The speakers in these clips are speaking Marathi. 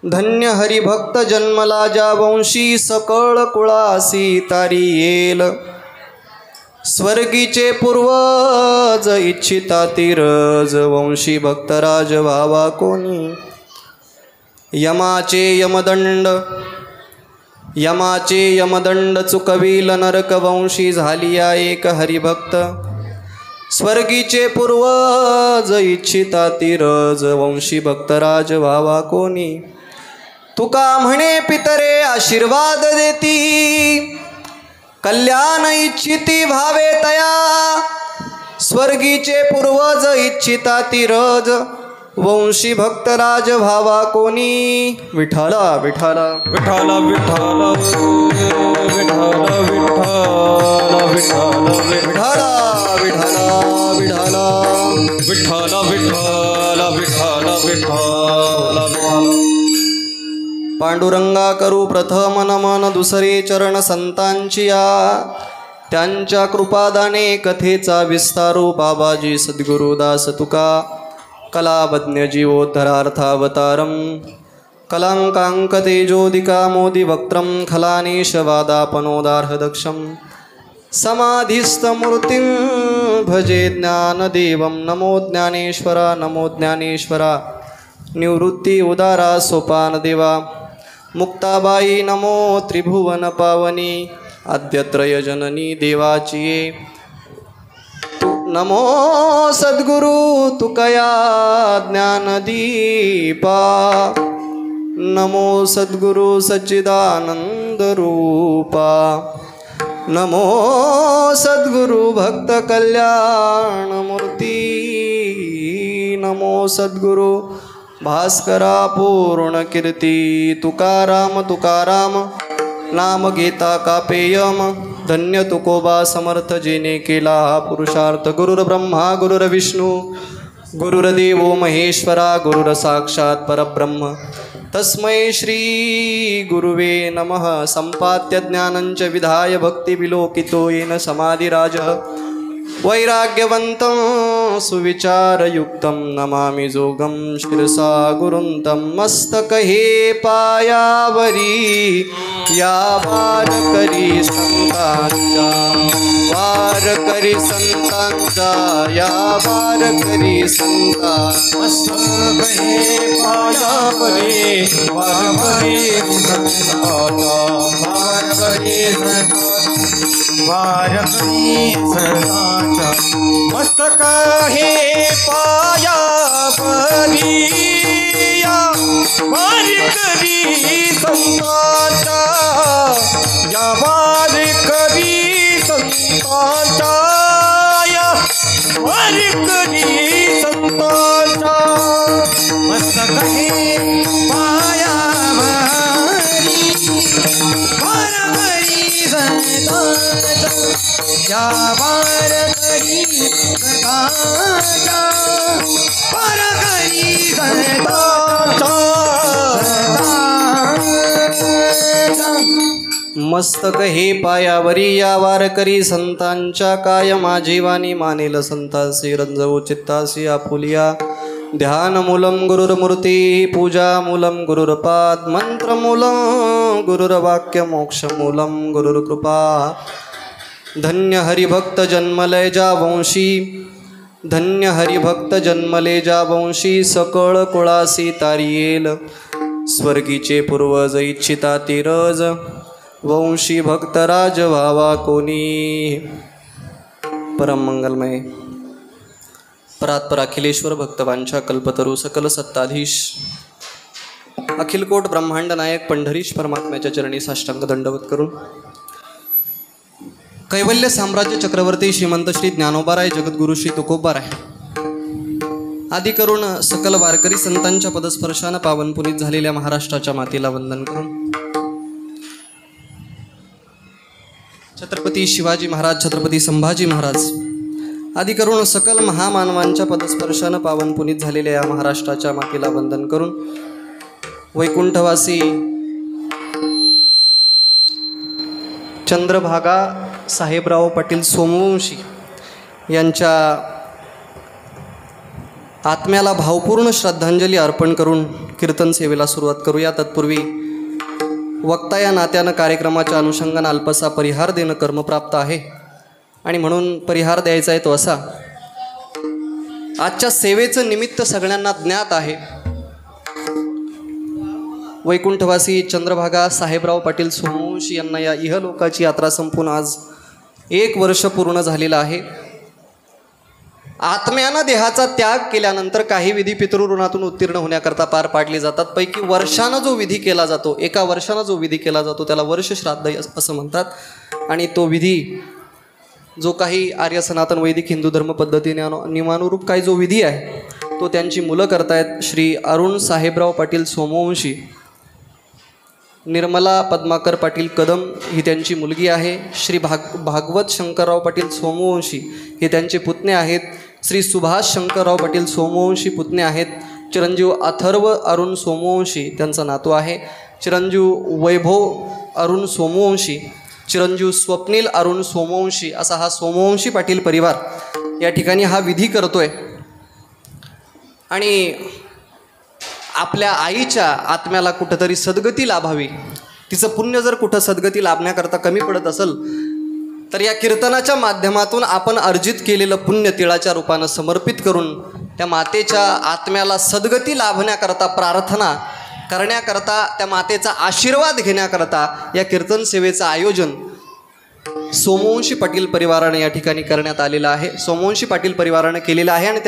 धन्य हरिभक्त जन्मला ज्या वंशी सकळ कुळासी तारी येल स्वर्गीचे पूर्वज इच्छिता तीरज वंशी भक्तराज व्हावा कोणी यमाचे यमदंड चुकविल नरक वंशी झालिया एक हरिभक्त स्वर्गीचे पूर्वज इच्छिता तीरज वंशी भक्तराज व्हावा कोणी तुका म्हणे पितरे आशीर्वाद देती कल्याण इच्छिती भावे तया स्वर्गीचे पूर्वज इच्छिता तीरज वंशी भक्तराज व्हावा कोणी विठाला विठाला विठाला विठाला विठाला विठाला विठाला विठाला विठाला विठाला विठाला विठाला विठाला पांडुरंगा करू प्रथम नमन दुसरे चरण संतांची या त्यांच्या कृपादाने कथेचा विस्तारू बाबाजी सद्गुरुदास तुका कलावज्ञ जीवोद्धरार्थावतारम कलांकांक तेजोदिका मोदी वक्त्रम खलानीश वादापनोदार्हदक्षम समाधिस्थमूर्तिं भजे ज्ञानदेवं नमो ज्ञानेश्वरा निवृत्ती उदारा सोपानदेवा मुक्ताबाई नमो त्रिभुवन पावनी आद्यत्रय जननी देवाची नमो सद्गुरु तुकया ज्ञानदीपा नमो सद्गुरु सच्चिदानंद रूपा नमो सद्गुरु भक्त कल्याण मूर्ती नमो सद्गुरु भास्करा पूर्ण कीर्ती तुकाराम तुकाराम नाम घेता कापेयम धन्य तुकोबा समर्थ जेने केला हा पुरुषार्थ गुरुर्ब्रह्मा गुरुर्विष्णू गुरुर्देवो महेश्वरा गुरुर साक्षात परब्रह्म तस्मै श्री गुरुवे नमः संपाद्य ज्ञानंच विधाय भक्ति विलोकितो येन समाधिराजः वैराग्यवन्तं सुविचारयुक्तं नमामि जोगं शिरसा गुरुन्तं मस्तकहे पायावरी या वारकरी संतांचा या वारकरी संता मस्तकहे पायावरी वारकरी संतांचा वारकरी संतांचा मस्तक हे पायावरी या वारकरी संतांचा या वारकरी संतांचा या वारकरी संतांचा मस्तक हे पायावरी वारकरी संतांचा या वारकरी संतांचा वारकरी संतांचा मस्तक हे पायावरी या वारकरी संतांच्या काय माझी वाणी मानेल संतासी रंजवू चित्तासी आपुलिया ध्यानमूलं गुरुर्मूर्ती पूजामूलं गुरुर्पाद मंत्रमूलं गुरुर्वाक्य मोक्षमूलं गुरुर्कृपा धन्य हरिभक्त जन्मले जा वंशी धन्य हरिभक्त जन्मले जा वंशी सकळ कुळासी तारियेल स्वर्गीचे पूर्वज इच्छिता तीरज वंशी भक्तराज व्हावा कोणी परम मंगलमय परात्पर अखिलेश्वर भक्तवांच्या कल्पतरू सकल सत्ताधीश अखिलकोट ब्रह्मांड नायक पंढरीश परमात्म्याच्या चरणी साष्टांग दंडवत करून कैवल्य साम्राज्य चक्रवर्ती श्रीमंत श्री ज्ञानोबाराय जगद्गुरु श्री तुकोबाराय आदी करून सकल वारकरी संतांच्या पदस्पर्शानं पावन पुनीत झालेल्या महाराष्ट्राच्या मातीला वंदन करून छत्रपती शिवाजी महाराज छत्रपती संभाजी महाराज आदी करून सकल महामानवांच्या पदस्पर्शानं पावन पुनीत झालेल्या या महाराष्ट्राच्या मातीला वंदन करून वैकुंठवासी चंद्रभागा साहेबराव पाटील सोमवंशी यांच्या आत्म्याला भावपूर्ण श्रद्धांजली अर्पण करून कीर्तन सेवेला सुरुवात करूया. तत्पूर्वी वक्ता या नात्यानं कार्यक्रमाच्या अनुषंगानं अल्पसा परिहार देणं कर्मप्राप्त आहे आणि म्हणून परिहार द्यायचा आहे तो असा. आजच्या सेवेचं निमित्त सगळ्यांना ज्ञात आहे. वैकुंठवासी चंद्रभागा साहेबराव पाटील सोमवंशी यांना या इहलोकाची यात्रा संपून आज 1 वर्ष पूर्ण झालेलं आहे. आत्म्यानं देहाचा त्याग केल्यानंतर काही विधी पितृऋणातून उत्तीर्ण होण्याकरता पार पाडले जातात. पैकी वर्षानं जो विधी केला जातो, 1 वर्षानं जो विधी केला जातो त्याला वर्ष श्राद्ध असं म्हणतात. आणि तो विधी जो काही आर्य सनातन वैदिक हिंदू धर्म पद्धतीने नियमानुरूप काही जो विधी आहे तो त्यांची मुलं करतायत. श्री अरुण साहेबराव पाटील सोमवंशी, निर्मला पद्माकर पाटील कदम ही त्यांची मुलगी आहे. श्री भागवत शंकरराव पाटील सोमवंशी हे त्यांचे पुतणे आहेत. श्री सुभाष शंकरराव पाटील सोमवंशी पुतणे आहेत. चिरंजीव अथर्व अरुण सोमवंशी त्यांचा नातू आहे. चिरंजीव वैभव अरुण सोमवंशी, चिरंजीव स्वप्नील अरुण सोमवंशी असा हा सोमवंशी पाटील परिवार या ठिकाणी हा विधी करतोय. आणि आपल्या आईच्या आत्म्याला कुठंतरी सद्गती लाभावी, तिचं पुण्य जर कुठं सद्गती लाभण्याकरता कमी पडत असेल तर या कीर्तनाच्या माध्यमातून आपण अर्जित केलेलं पुण्य तिळाच्या रूपानं समर्पित करून त्या मातेच्या आत्म्याला सद्गती लाभण्याकरता प्रार्थना करण्याकरता, त्या मातेचा आशीर्वाद घेण्याकरता या कीर्तन सेवेचं आयोजन सोमवंशी पाटील परिवाराने या ठिकाणी करण्यात आलेलं आहे. सोमवंशी पाटील परिवाराने केलेलं आहे आणि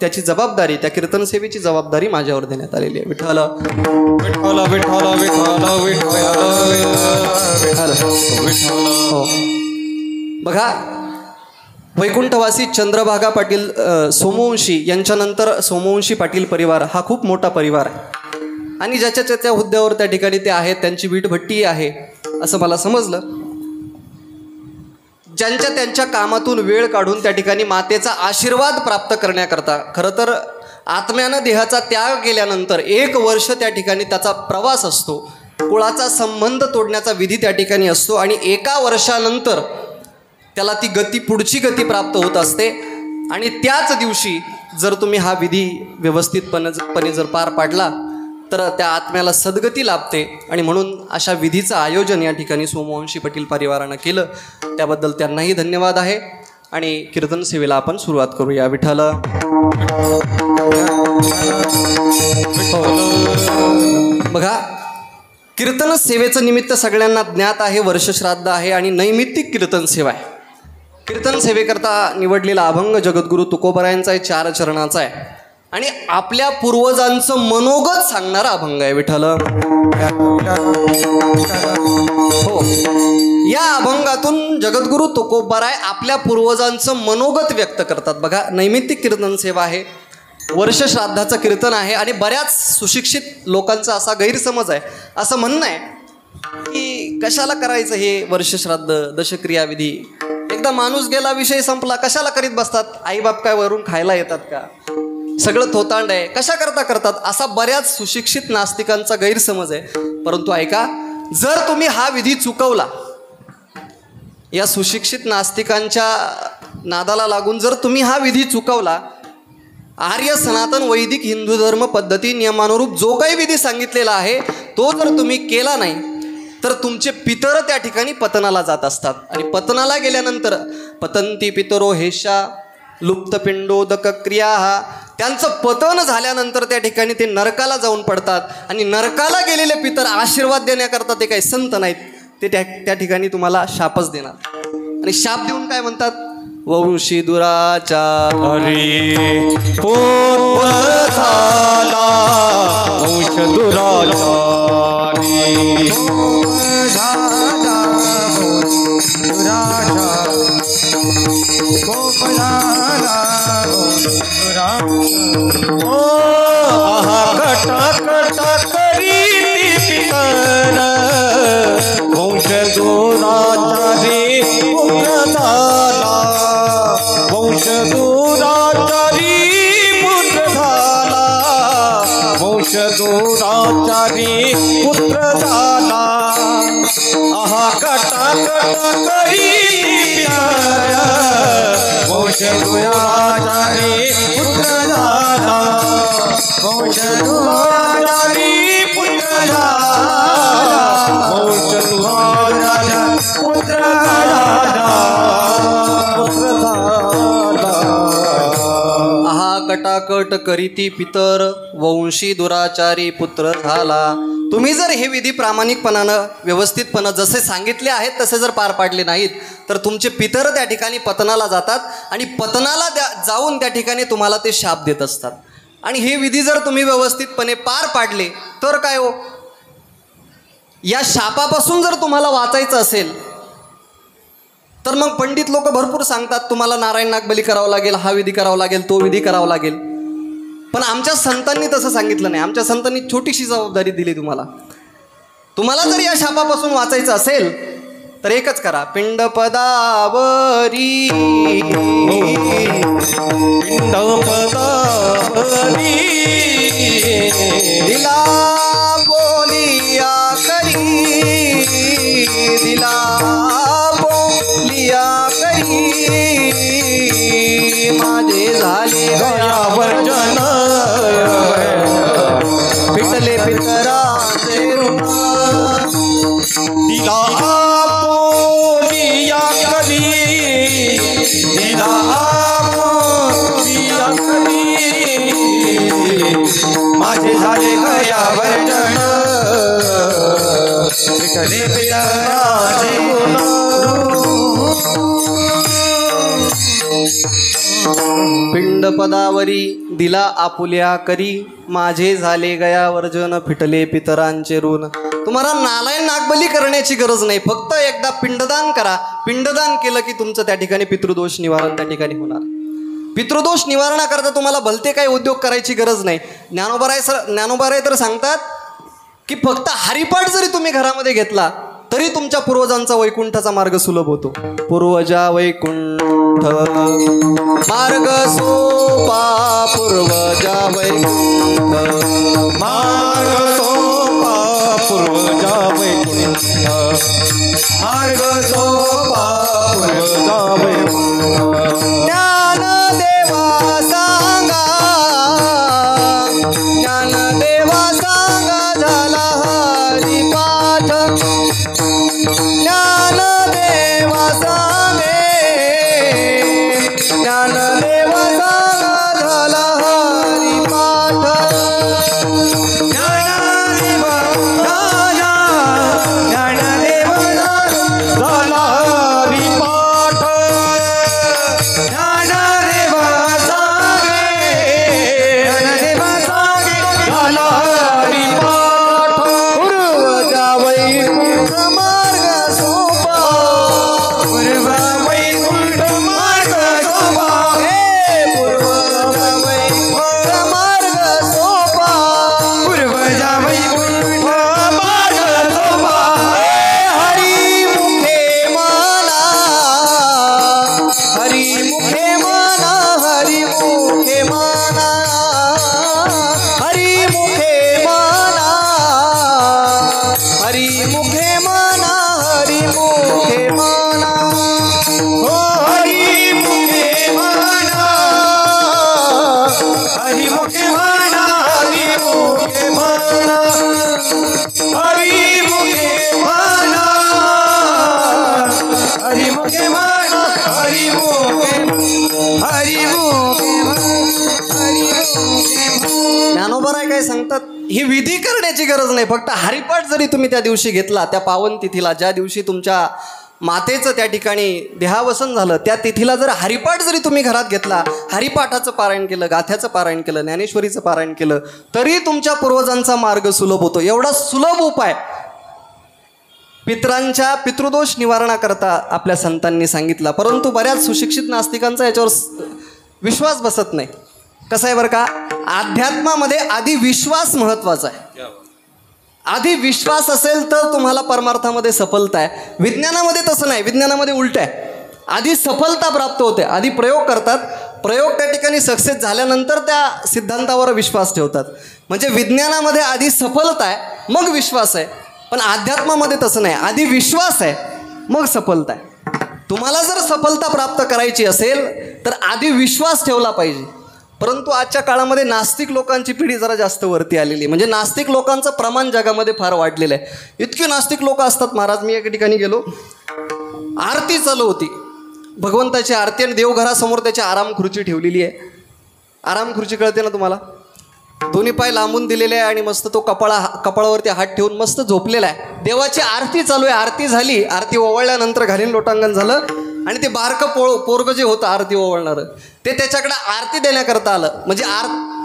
त्याची जबाबदारी, त्या कीर्तन सेवेची जबाबदारी माझ्यावर देण्यात आलेली आहे. विठ्ठल विठ्ठल विठ्ठल विठ्ठल. हो, बघा, वैकुंठवासी चंद्रभागा पाटील सोमवंशी यांच्यानंतर सोमवंशी पाटील परिवार हा खूप मोठा परिवार आहे आणि ज्याच्या हुद्द्यावर त्या ठिकाणी ते आहेत, त्यांची वीटभट्टी आहे असं मला समजलं. ज्यांच्या त्यांच्या कामातून वेळ काढून त्या ठिकाणी मातेचा आशीर्वाद प्राप्त करण्याकरता, खरं तर आत्म्यानं देहाचा त्याग केल्यानंतर 1 वर्ष त्या ठिकाणी त्याचा प्रवास असतो, कुळाचा संबंध तोडण्याचा विधी त्या ठिकाणी असतो आणि 1 वर्षानंतर त्याला ती गती, पुढची गती प्राप्त होत असते. आणि त्याच दिवशी जर तुम्ही हा विधी व्यवस्थितपणे जर पार पाडला तर त्या आत्म्याला सद्गती लाभते. आणि म्हणून अशा विधीचं आयोजन या ठिकाणी सोमवंशी पाटील परिवारानं केलं, त्याबद्दल त्यांनाही धन्यवाद आहे. आणि कीर्तन सेवेला आपण सुरुवात करूया. विठ्ठल. बघा, कीर्तन सेवेचं निमित्त सगळ्यांना ज्ञात आहे, वर्षश्राद्ध आहे आणि नैमित्तिक कीर्तन सेवा आहे. कीर्तन सेवेकरता निवडलेला अभंग जगद्गुरू तुकोबरायांचा आहे, 4 चरणाचा आहे आणि आपल्या पूर्वजांचं मनोगत सांगणारा अभंग आहे. विठ्ठल. हो, या अभंगातून जगद्गुरू तुकोबाराय आपल्या पूर्वजांचं मनोगत व्यक्त करतात. बघा, नैमित्तिक कीर्तन सेवा आहे, वर्ष श्राद्धाचं कीर्तन आहे आणि बऱ्याच सुशिक्षित लोकांचा असा गैरसमज आहे, असं म्हणणं आहे की कशाला करायचं हे वर्ष श्राद्ध, दशक्रियाविधी, एकदा माणूस गेला विषय संपला, कशाला करीत बसतात, आईबाप काय वरून खायला येतात का, सगळं थोतांड आहे, कशा करता करतात, असा बऱ्याच सुशिक्षित नास्तिकांचा गैरसमज आहे. परंतु ऐका, जर तुम्ही हा विधी चुकवला, या सुशिक्षित नास्तिकांच्या नादाला लागून जर तुम्ही हा विधी चुकवला, आर्य सनातन वैदिक हिंदू धर्म पद्धती नियमानुरूप जो काही विधी सांगितलेला आहे तो जर तुम्ही केला नाही तर तुमचे पितर त्या ठिकाणी पतनाला जात असतात. आणि पतनाला गेल्यानंतर पतंती पितरो हेशा लुप्तपिंडोदक क्रिया, त्यांचं पतन झाल्यानंतर त्या ठिकाणी ते नरकाला जाऊन पडतात. आणि नरकाला गेलेले पितर आशीर्वाद देण्याकरता ते काही संत नाहीत, ते त्या ठिकाणी तुम्हाला शापच देणार. आणि शाप देऊन काय म्हणतात, वंशी दुराचारी वंश दुराचारी कटा करी पितर वंश दुराचारी पुत्र झाला, वंश दुराचारी पुत्र झाला, वंश दुराचारी पुत्र झाला. आहा कटा कटा करी पितरा वंश दुराचारी पुत्र झाला वंश दुराचारी पुत्र झाला वंश दुराचारी पुत्र झाला आहा कटाकट करीती पितर वंशी दुराचारी पुत्र झाला. तुम्ही जर हे विधी प्रामाणिकपणानं व्यवस्थितपणे जसे सांगितले आहेत तसे जर पार पाडले नाहीत तर तुमचे पितर त्या ठिकाणी पतनाला जातात आणि पतनाला जाऊन त्या ठिकाणी तुम्हाला ते शाप देत असतात. आणि हे विधी जर तुम्ही व्यवस्थितपणे पार पाडले तर काय हो, या शापापासून जर तुम्हाला वाचायचं असेल तर मग पंडित लोक भरपूर सांगतात तुम्हाला नारायण नागबली करावं लागेल, हा विधी करावा लागेल, तो विधी करावा लागेल. पण आमच्या संतांनी तसं सांगितलं नाही. आमच्या संतांनी छोटीशी जबाबदारी दिली तुम्हाला. तुम्हाला जर या शापापासून वाचायचं असेल तर एकच करा, पिंडपदावरी पिंडपदावरी दिला बोलिया करी दिला बोलिया करी माझे झाले वर्जन पिटले पितराचे ऋण दिला बोलिया करी दिला बोलिया करी माझे झाले गया वर्जन पिटले पितराचे ऋण पिंडपदावरी दिला आपुल्या करी माझे झाले गया वर्जन फिटले पितरांचे ऋण. तुम्हाला नारायण नागबली करण्याची गरज नाही, फक्त एकदा पिंडदान करा. पिंडदान केलं की तुमचं त्या ठिकाणी पितृदोष निवारण त्या ठिकाणी होणार. पितृदोष निवारणाकरता तुम्हाला भलते काही उद्योग करायची गरज नाही. ज्ञानोबाराय तर सांगतात की फक्त हरिपाठ जरी तुम्ही घरामध्ये घेतला तरी तुमच्या पूर्वजांचा वैकुंठाचा मार्ग सुलभ होतो. पूर्वजा वैकुंठ मार्ग सोपा पूर्वजा वैकुंठ मार्ग सोपा पूर्वजा वैकुंठ मार्ग सोपा पूर्वजा वैकुंठ ज्ञानदेवा सांगा ज्ञानदेवा सांगा झाला हरिपाठ ज्ञानदेवा सांगे ज्ञानदेवा सांगा झाला हरिपाठ ज्ञानदेवा राजा ज्ञानदेवा झाला हरिपाठ ज्ञानदेवा सांगे ज्ञानदेवा सांगे झाला हरिपाठ पूर्वजा वैकुंठ मार्ग सोपा पूर्वा वैकुंठ मार्ग शोभा हे पूर्वजा वैकुंठ मार्ग सोपा पूर्वजा वैकुंठ मार्ग शोभा हरी मुखे माना हरी मुखे माना हरी मुखे माना हरी मुखे माना हरी मुखे माना हरी मुखे माना हो हरी मुखे माना हरी मुखे माना हरी मुखे माना हरी मुखे माना हरी मुखे माना हरी मुखे हरी मुखे ज्ञानोबराय काय सांगतात, ही विधी करण्याची गरज नाही. फक्त हरिपाठ जरी तुम्ही त्या दिवशी घेतला, त्या पावन तिथीला ज्या दिवशी तुमच्या मातेचं त्या ठिकाणी देहावसन झालं त्या तिथीला जर हरिपाठ जरी तुम्ही घरात घेतला, हरिपाठाचं पारायण केलं, गाथ्याचं पारायण केलं, ज्ञानेश्वरीचं पारायण केलं तरी तुमच्या पूर्वजांचा मार्ग सुलभ होतो. एवढा सुलभ उपाय पितरांच्या पितृदोष निवारणाकरता आपल्या संतांनी सांगितला. परंतु बऱ्याच सुशिक्षित नास्तिकांचा याच्यावर विश्वास बसत नाही. कसं आहे बरं का, अध्यात्मामध्ये आधी विश्वास महत्त्वाचा आहे. आधी विश्वास असेल तर तुम्हाला परमार्थामध्ये सफलता आहे. विज्ञानामध्ये तसं नाही, विज्ञानामध्ये उलट आहे. आधी सफलता प्राप्त होते, आधी प्रयोग करतात, प्रयोग त्या ठिकाणी सक्सेस झाल्यानंतर त्या सिद्धांतावर विश्वास ठेवतात. म्हणजे विज्ञानामध्ये आधी सफलता आहे मग विश्वास आहे. पण अध्यात्मामध्ये तसं नाही, आधी विश्वास आहे मग सफलता आहे. तुम्हाला जर सफलता प्राप्त करायची असेल तर आधी विश्वास ठेवला पाहिजे. परंतु आजच्या काळामध्ये नास्तिक लोकांची पिढी जरा जास्त वरती आलेली आहे. म्हणजे नास्तिक लोकांचं प्रमाण जगामध्ये फार वाढलेलं आहे. इतके नास्तिक लोक असतात महाराज. मी एका ठिकाणी गेलो, आरती चालू होती, भगवंताची आरती, आणि देवघरासमोर त्याची आराम खुर्ची ठेवलेली आहे. आराम खुर्ची कळते ना तुम्हाला, दोन्ही पाय लांबून दिलेले आहे आणि मस्त तो कपाळावरती हात ठेवून मस्त झोपलेला आहे. देवाची आरती चालू आहे. आरती झाली, आरती ओवळल्यानंतर घालीन लोटांगण झालं आणि ते बारकं पोरगं जे होतं आरती ओवळणारं ते त्याच्याकडे आरती देण्याकरता आलं. म्हणजे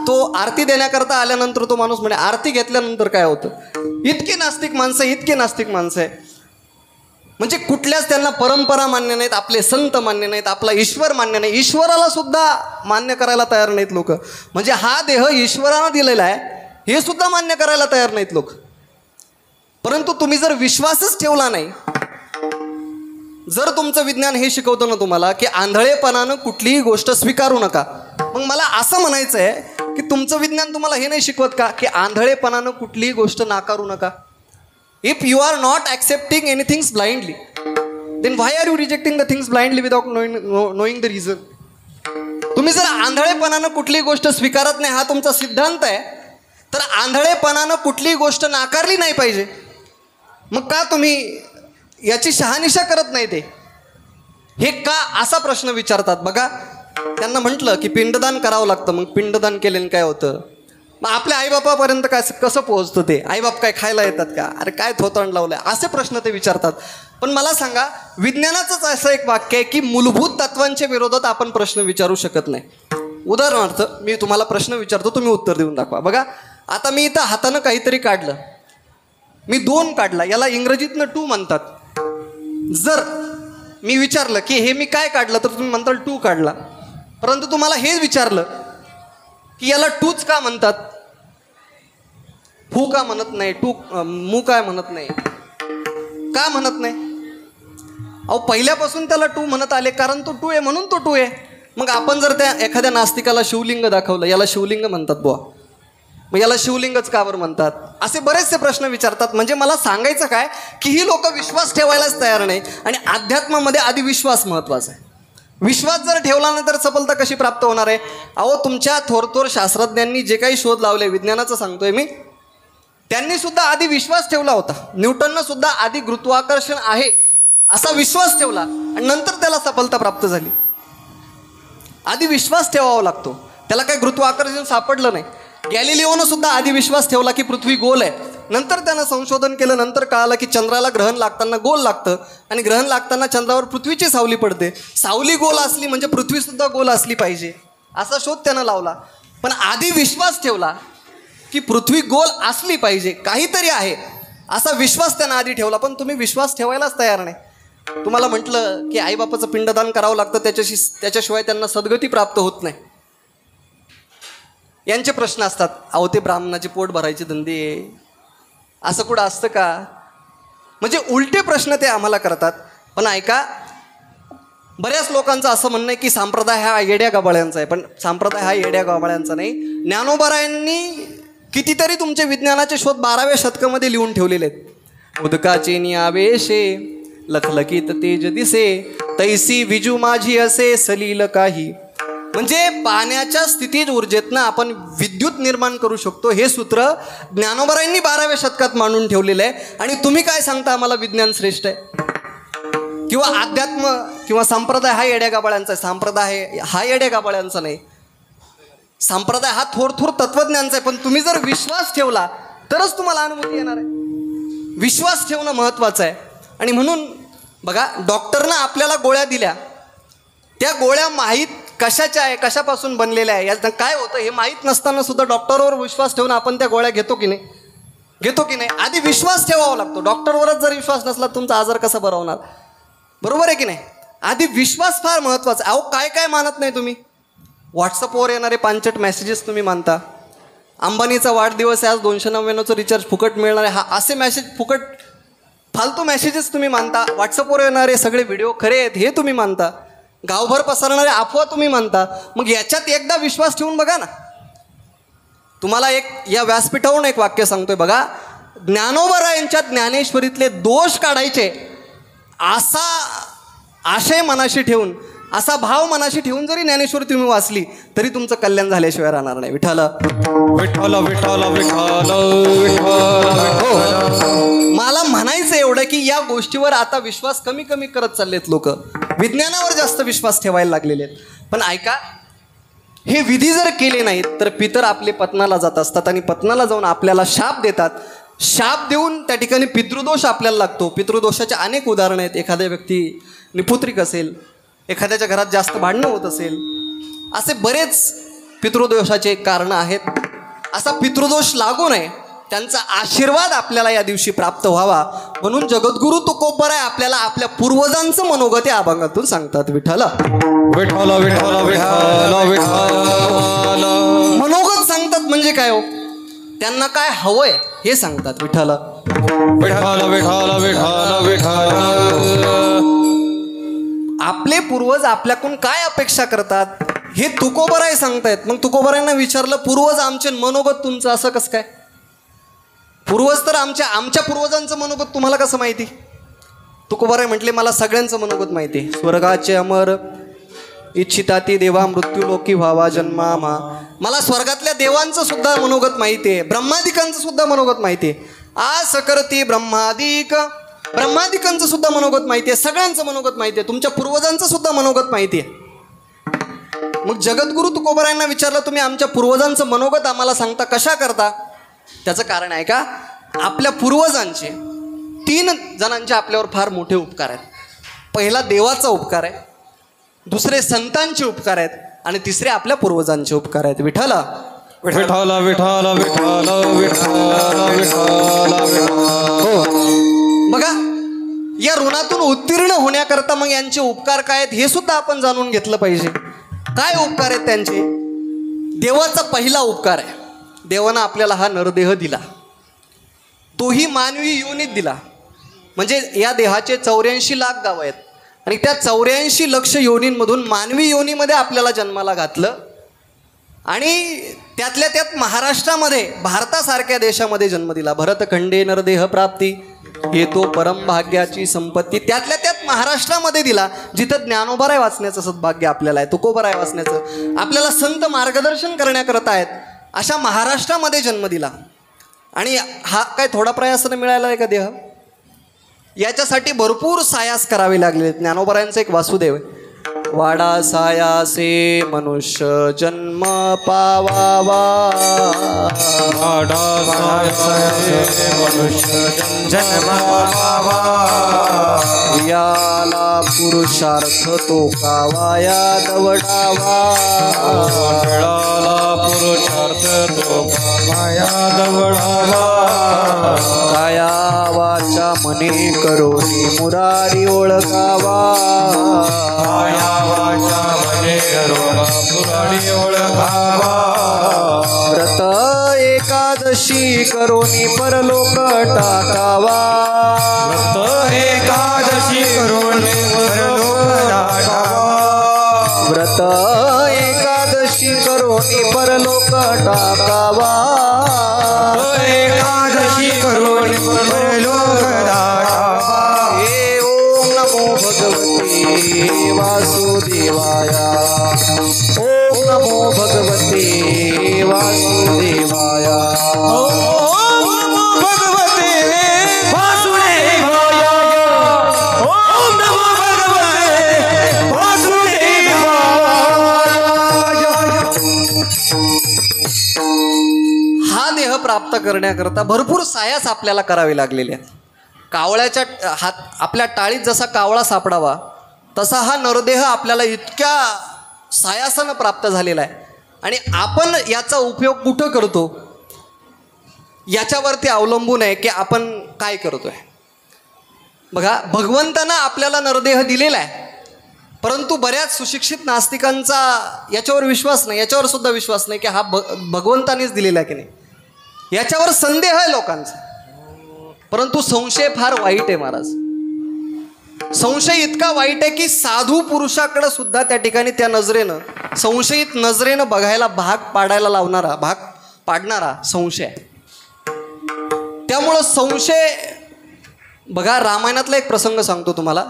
तो आरती देण्याकरता आल्यानंतर तो माणूस म्हणे आरती घेतल्यानंतर काय होतं. इतकी नास्तिक माणसं आहे. म्हणजे कुठल्याच त्यांना परंपरा मान्य नाहीत, आपले संत मान्य नाहीत, आपला ईश्वर मान्य नाही, ईश्वराला सुद्धा मान्य करायला तयार नाहीत लोक. म्हणजे हा देह ईश्वरानं दिलेला आहे हे सुद्धा मान्य करायला तयार नाहीत लोक. परंतु तुम्ही जर विश्वासच ठेवला नाही, जर तुमचं विज्ञान हे शिकवतं ना तुम्हाला की आंधळेपणानं कुठलीही गोष्ट स्वीकारू नका, मग मला असं म्हणायचं आहे की तुमचं विज्ञान तुम्हाला हे नाही शिकवत का की आंधळेपणानं कुठलीही गोष्ट नाकारू नका. If you are not accepting anything blindly, then why are you rejecting the things blindly without knowing the reason? तुम्ही जर आंधळेपणानं कुठलीही गोष्ट स्वीकारत नाही, हा तुमचा सिद्धांत आहे, तर आंधळेपणानं कुठलीही गोष्ट नाकारली नाही पाहिजे. मग का तुम्ही याची शहानिशा करत नाही ते हे का असा प्रश्न विचारतात. बघा, त्यांना म्हटलं की पिंडदान करावं लागतं, मग पिंडदान केल्याने काय होतं. मग आपल्या आईबापापर्यंत काय कसं पोहोचतं ते, आईबाप काय खायला येतात का, अरे काय थोतांड लावलंय, असे प्रश्न ते विचारतात. पण मला सांगा, विज्ञानाचंच असं एक वाक्य आहे की मूलभूत तत्वांच्या विरोधात आपण प्रश्न विचारू शकत नाही. उदाहरणार्थ मी तुम्हाला प्रश्न विचारतो, तुम्ही उत्तर देऊन दाखवा. बघा, आता मी इथं हातानं काहीतरी काढलं, मी 2 काढला, याला इंग्रजीतनं 2 म्हणतात. जर मी विचारलं की हे मी काय काढलं तर तुम्ही म्हणताल 2 काढला. परंतु तुम्हाला हेच विचारलं की याला 2च का म्हणतात, फू का म्हणत नाही, मू काय म्हणत नाही, का म्हणत नाही. अहो, पहिल्यापासून त्याला 2 म्हणत आले कारण तो 2 आहे म्हणून तो 2 आहे. मग आपण जर त्या एखाद्या नास्तिकाला शिवलिंग दाखवलं, याला शिवलिंग म्हणतात बुवा, मग याला शिवलिंगच का बरं म्हणतात, असे बरेचसे प्रश्न विचारतात. म्हणजे मला सांगायचं काय की ही लोक विश्वास ठेवायलाच तयार नाही. आणि अध्यात्मामध्ये आधी विश्वास महत्त्वाचा आहे. विश्वास जर ठेवला नाही तर सफलता कशी प्राप्त होणार आहे. अहो, तुमच्या थोर शास्त्रज्ञांनी जे काही शोध लावले, विज्ञानाचं सांगतोय मी, त्यांनी सुद्धा आधी विश्वास ठेवला होता. न्यूटननं सुद्धा आधी गुरुत्वाकर्षण आहे असा विश्वास ठेवला आणि नंतर त्याला सफलता प्राप्त झाली. आधी विश्वास ठेवावा लागतो. त्याला काही गुरुत्वाकर्षण सापडलं नाही. गॅलिलिओनं सुद्धा आधी विश्वास ठेवला की पृथ्वी गोल आहे. नंतर त्यानं संशोधन केलं, नंतर कळालं की चंद्राला ग्रहण लागताना गोल लागतं आणि ग्रहण लागताना चंद्रावर पृथ्वीची सावली पडते. सावली गोल असली म्हणजे पृथ्वीसुद्धा गोल असली पाहिजे, असा शोध त्यानं लावला. पण आधी विश्वास ठेवला की पृथ्वी गोल असली पाहिजे, काहीतरी आहे असा विश्वास त्यानं आधी ठेवला. पण तुम्ही विश्वास ठेवायलाच तयार नाही. तुम्हाला म्हटलं की आईबापाचं पिंडदान करावं लागतं, त्याच्याशिवाय त्यांना सद्गती प्राप्त होत नाही. यांचे प्रश्न असतात. अहो, ते ब्राह्मणाचे पोट भरायचे धंदे, असं कुठं असतं का. म्हणजे उलटे प्रश्न ते आम्हाला करतात. पण ऐका, बऱ्याच लोकांचं असं म्हणणं आहे की संप्रदाय हा येड्या गबाळ्यांचा आहे. पण संप्रदाय हा येड्या गबाळ्यांचा नाही. ज्ञानोबारायांनी कितीतरी तुमचे विज्ञानाचे शोध 12व्या शतकामध्ये लिहून ठेवलेले आहेत. उदकाचे नियावेशे लखलकीत तेज दिसे, तैसी विजू माझी असे सलील काही. म्हणजे पाण्याच्या स्थितीत ऊर्जेतनं आपण विद्युत निर्माण करू शकतो, हे सूत्र ज्ञानोबारायांनी 12व्या शतकात मांडून ठेवलेलं आहे. आणि तुम्ही काय सांगता आम्हाला विज्ञान श्रेष्ठ आहे किंवा अध्यात्म किंवा संप्रदाय हा येड्या गाबाळ्यांचा आहे. संप्रदाय हा येड्या गाबाळ्यांचा नाही. संप्रदाय हा थोर तत्वज्ञानचा आहे. पण तुम्ही जर विश्वास ठेवला तरच तुम्हाला अनुभूती येणार आहे. विश्वास ठेवणं महत्त्वाचं आहे. आणि म्हणून बघा, डॉक्टरनं आपल्याला गोळ्या दिल्या, त्या गोळ्या माहीत कशाच्या आहे, कशापासून बनलेल्या आहे, याचं काय होतं हे माहीत नसताना सुद्धा डॉक्टरवर विश्वास ठेवून आपण त्या गोळ्या घेतो की नाही. आधी विश्वास ठेवावा लागतो. डॉक्टरवरच जर विश्वास नसला तुमचा आजार कसा बरा होणार, बरोबर आहे की नाही. आधी विश्वास फार महत्त्वाचा. अहो, काय मानत नाही तुम्ही. व्हॉट्सअपवर येणारे 5 मेसेजेस तुम्ही मानता. अंबानीचा वाढदिवस आहे आज, 299चं रिचार्ज फुकट मिळणार आहे, असे मेसेज फुकट फालतू मेसेजेस तुम्ही मानता. व्हॉट्सअपवर येणारे सगळे व्हिडिओ खरे आहेत हे तुम्ही मानता. गावभर पसरणारे अफवा तुम्ही मानता. मग याच्यात एकदा विश्वास ठेवून बघा ना. तुम्हाला एक या व्यासपीठावरून एक वाक्य सांगतोय बघा. ज्ञानोबरायांच्या ज्ञानेश्वरीतले दोष काढायचे असा आशय मनाशी ठेवून, असा भाव मनाशी ठेवून जरी ज्ञानेश्वरी तुम्ही वाचली तरी तुमचं कल्याण झाल्याशिवाय राहणार नाही. विठ्ठल विठ्ठल विठ्ठल विठ्ठल मला म्हणायचं एवढं की या गोष्टीवर आता विश्वास कमी कमी करत चाललेत लोक, विज्ञानावर जास्त विश्वास ठेवायला लागलेले आहेत. पण ऐका, हे विधी जर केले नाहीत तर पितर आपले पत्नाला जात असतात आणि पत्नाला जाऊन आपल्याला शाप देतात. शाप देऊन त्या ठिकाणी पितृदोष आपल्याला लागतो. पितृदोषाचे अनेक उदाहरणं आहेत. एखाद्या व्यक्ती निपुत्रिक असेल, एखाद्याच्या घरात जास्त भांडणं होत असेल, असे बरेच पितृदोषाचे कारणं आहेत. असा पितृदोष लागू नये, त्यांचा आशीर्वाद आपल्याला या दिवशी प्राप्त व्हावा म्हणून जगद्गुरु तुकोबराय आपल्याला आपल्या पूर्वजांचं मनोगत या अभंगातून सांगतात. विठ्ठल विठ्ठल विठ्ठल विठ्ठल विठ्ठल मनोगत सांगतात म्हणजे काय हो, त्यांना काय हवंय हे सांगतात. विठ्ठल विठ्ठल विठ्ठल विठ्ठल विठ्ठल आपले पूर्वज आपल्याकडून काय अपेक्षा करतात हे तुकोबराय सांगतायत. मग तुकोबरायांना विचारलं, पूर्वज आमचे मनोगत तुमचं असं कसं काय? पूर्वज तर आमच्या पूर्वजांचं मनोगत तुम्हाला कसं माहिती? तुकोबराय म्हटले, मला सगळ्यांचं मनोगत माहिती आहे. स्वर्गाचे अमर इच्छिताती देवा मृत्यू लोकी व्हावा जन्मामा. मला स्वर्गातल्या देवांचं सुद्धा मनोगत माहिती आहे, ब्रह्मादिकांचं सुद्धा मनोगत माहिती आहे. आ सकरती ब्रह्मादिकांचं सुद्धा मनोगत माहिती आहे, सगळ्यांचं मनोगत माहिती आहे, तुमच्या पूर्वजांचं सुद्धा मनोगत माहिती आहे. मग जगद्गुरु तुकोबरायांना विचारलं, तुम्ही आमच्या पूर्वजांचं मनोगत आम्हाला सांगता, कशा करता? त्याचं कारण आहे का, आपल्या पूर्वजांचे 3 जणांचे आपल्यावर फार मोठे उपकार आहेत. पहिला देवाचा उपकार आहे, दुसरे संतांचे उपकार आहेत आणि तिसरे आपल्या पूर्वजांचे उपकार आहेत. विठ्ठल विठ्ठल विठ्ठल विठ्ठल विठ्ठल विठ्ठल हो. बघा, या ऋणातून उत्तीर्ण होण्याकरता मग यांचे उपकार काय आहेत हे सुद्धा आपण जाणून घेतलं पाहिजे. काय उपकार आहेत त्यांचे? देवाचा पहिला उपकार आहे, देवानं आपल्याला हा नरदेह दिला, तोही मानवी योनीत दिला. म्हणजे या देहाचे 84 लाख गाव आहेत आणि त्या 84 लक्ष योनींमधून मानवी योनीमध्ये आपल्याला जन्माला घातलं आणि त्यातल्या त्यात महाराष्ट्रामध्ये, भारतासारख्या देशामध्ये जन्म दिला. भरतखंडे नरदेह प्राप्ती येतो परम भाग्याची संपत्ती. त्यातल्या त्यात महाराष्ट्रामध्ये दिला, जिथं ज्ञानोबराय वाचण्याचं सद्भाग्य आपल्याला आहे, तुकोबराय वाचण्याचं, आपल्याला संत मार्गदर्शन करण्याकरता आहेत, अशा महाराष्ट्रामध्ये जन्म दिला. आणि हा काय थोडा प्रयासानं मिळाला आहे का देह? याच्यासाठी भरपूर सायास करावे लागले. ज्ञानोबरायांचं एक वासुदेव आहे, वाडा सायासे मनुष्य जन्म पावावा, वाडा सायासे मनुष्य जन्म पावावा, याला पुरुषार्थ तो कावाया दवडावा, मिळाला पुरुषार्थ तो काया दवडावा, काया वाचा मने करोनी मुरारी ओळखावा, काया वाचा मने करोना पुराणी ओळखावा, व्रत एकादशी करोनी परलोक टाकावा, व्रत एकादशी करून परलोक टाकावा, व्रत एकादशी करोनी परलोक टाकावा, एकादशी करून परलोक टाकावा. हे ओम नमो भगवते वासुदेवाया, ओम नमो भगवते वासुदेवाया. ओम नमो भगवते वासुदेवाय, ओम नमो भगवते वासुदेवाय. हा देह प्राप्त करण्याकरता भरपूर सायास आपल्याला करावे लागलेले आहेत. कावळ्याच्या आपल्या टाळीत जसा कावळा सापडावा तसा हा नरदेह आपल्याला इतक्या सायासानं प्राप्त झालेला आहे. आणि आपण याचा उपयोग कुठं करतो याच्यावरती अवलंबून आहे की आपण काय करतोय. बघा, भगवंतानं आपल्याला नरदेह दिलेला आहे, परंतु बऱ्याच सुशिक्षित नास्तिकांचा याच्यावर विश्वास नाही, याच्यावर सुद्धा विश्वास नाही की हा भगवंतानेच दिलेला आहे की नाही, याच्यावर संदेह आहे लोकांचा. परंतु संशय फार वाईट आहे महाराज. संशय इतका वाईट आहे की साधू पुरुषाकडे सुद्धा त्या ठिकाणी त्या नजरेनं, संशयित नजरेनं बघायला भाग पाडायला लावणारा, भाग पाडणारा संशय आहे. त्यामुळं संशय, बघा रामायणातला एक प्रसंग सांगतो तुम्हाला.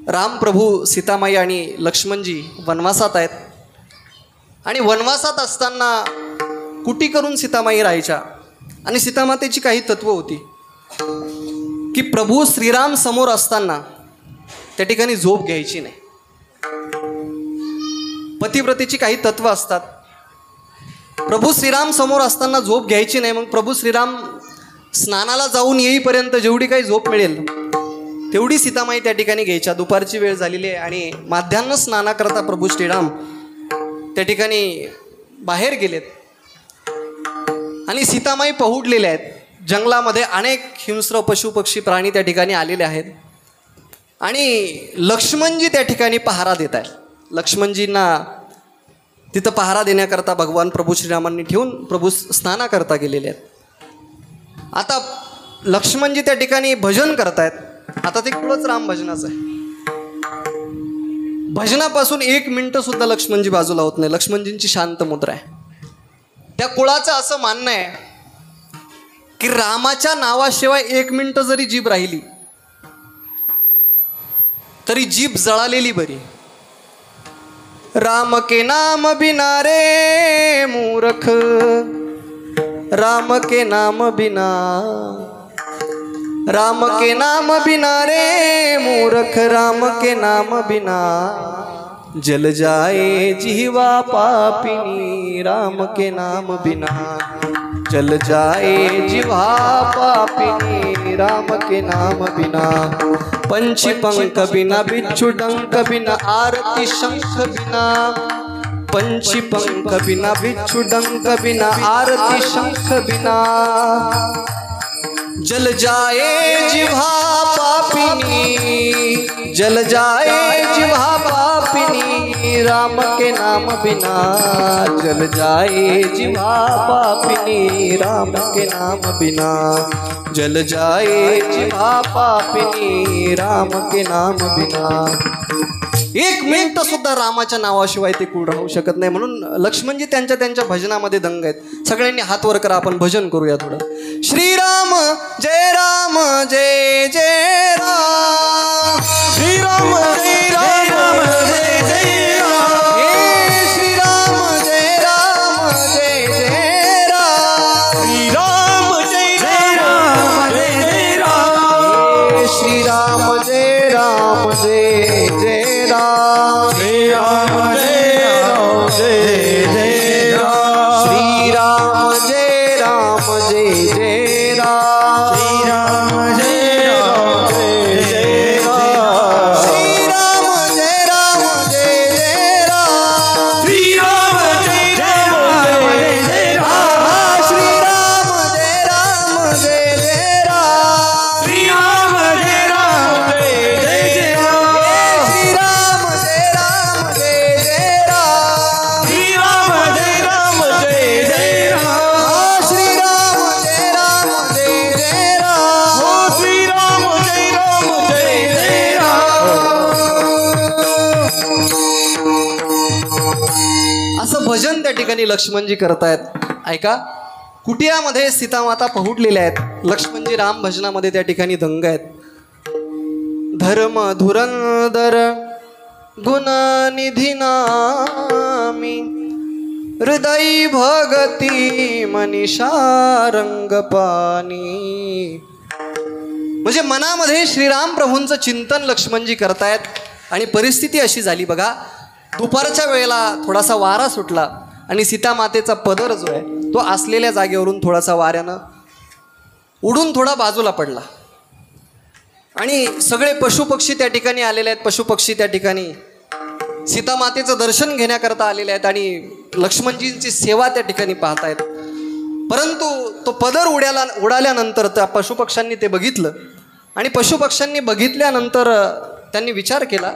राम प्रभू, सीतामाई आणि लक्ष्मणजी वनवासात आहेत आणि वनवासात असताना कुटी करून सीतामाई राहायच्या. आणि सीतामातेची काही तत्व होती की प्रभू श्रीराम समोर असताना त्या ठिकाणी झोप घ्यायची नाही. पतिव्रतेची काही तत्व असतात. प्रभू श्रीराम समोर असताना झोप घ्यायची नाही. मग प्रभू श्रीराम स्नानाला जाऊन येईपर्यंत जेवढी काही झोप मिळेल तेवढी सीतामाई त्या ठिकाणी घ्यायच्या. दुपारची वेळ झालेली आहे आणि माध्यान्ह स्नानाकरता प्रभू श्रीराम त्या ठिकाणी बाहेर गेलेत आणि सीतामाई पहुडलेल्या आहेत. जंगलामध्ये अनेक हिंस्र पशु पक्षी प्राणी त्या ठिकाणी आलेले आहेत आणि लक्ष्मणजी त्या ठिकाणी पहारा देत आहेत. लक्ष्मणजींना तिथं पहारा देण्याकरता भगवान प्रभू श्रीरामांनी ठेवून प्रभू स्नानाकरता गेलेले आहेत. आता लक्ष्मणजी त्या ठिकाणी भजन करतायत. आता ते कुळच राम भजनाचं आहे. भजनापासून 1 मिनिट सुद्धा लक्ष्मणजी बाजूला होत नाही. लक्ष्मणजींची शांत मुद्रा आहे. त्या कुळाचं असं मानणं आहे की रामाच्या नावाशिवाय 1 मिनिट जरी जीभ राहिली तरी जीभ जळालेली बरी. राम के नाम बिना रे मूर्ख, राम के नाम बिना, राम के नाम बिना रे मूर्ख, राम के नाम बिना जल जाए जीवा पापिनी, राम के नाम बिना जल जाए जीवा पापिनी, राम के नाम बिना. पंछी पंख बिना, बिच्छू डंक बिना, आरती शंख बिना. पंछी पंख बिना, बिच्छू डंक बिना, आरती शंख बिना जल जाए जिह्वा पापिनी, जल जाए जिह्वा पापिनी, राम के नाम बिना जल जाए जिह्वा पापिनी, राम के नाम बिना जल जाए जिह्वा पापिनी, राम के नाम बिना. 1 मिनिट सुद्धा रामाच्या नावाशिवाय ते कुळ राहू शकत नाही. म्हणून लक्ष्मणजी त्यांच्या भजनामध्ये दंग आहेत. सगळ्यांनी हात वर करा, आपण भजन करूया थोडं. श्रीराम जय राम जय जय राम, श्रीराम जय राम जय जय राम, हे श्रीराम जय राम जय जय राम, श्रीराम जय राम जय जय राम, हे श्रीराम जय राम जय जय राम, श्रीराम जय राम जय जय राम, श्रीराम जय राम जय जय राम, श्रीराम जय राम जय जय राम, श्रीराम जय राम जय जय राम, श्रीराम जय राम जय जय राम, श्रीराम जय राम जय जय राम, श्रीराम जय राम जय जय राम, श्रीराम जय राम जय जय राम, श्रीराम जय राम जय जय राम, श्रीराम जय राम जय जय राम, हो श्रीराम जय राम जय जय राम. असं भजन त्या ठिकाणी लक्ष्मणजी करतायत. ऐका, कुटियामध्ये सीतामाता पहुडलेल्या आहेत. लक्ष्मणजी राम भजनामध्ये त्या ठिकाणी दंग आहेत. धर्म धुरंदर गुणनिधी नामी, हृदयी भगती मनीषा रंगपानी. म्हणजे मनामध्ये श्रीराम प्रभूंचं चिंतन लक्ष्मणजी करतायत. आणि परिस्थिती अशी झाली बघा, दुपारच्या वेळेला थोडासा वारा सुटला आणि सीतामातेचा पदर जो आहे तो असलेल्या जागेवरून थोडासा वाऱ्यानं उडून थोडा बाजूला पडला आणि सगळे पशुपक्षी त्या ठिकाणी आलेले आहेत. पशुपक्षी त्या ठिकाणी सीतामातेचं दर्शन घेण्याकरता आलेले आहेत आणि लक्ष्मणजींची सेवा त्या ठिकाणी पाहतायत. परंतु तो पदर उडाल्यानंतर त्या पशुपक्ष्यांनी ते बघितलं आणि पशुपक्ष्यांनी बघितल्यानंतर त्यांनी विचार केला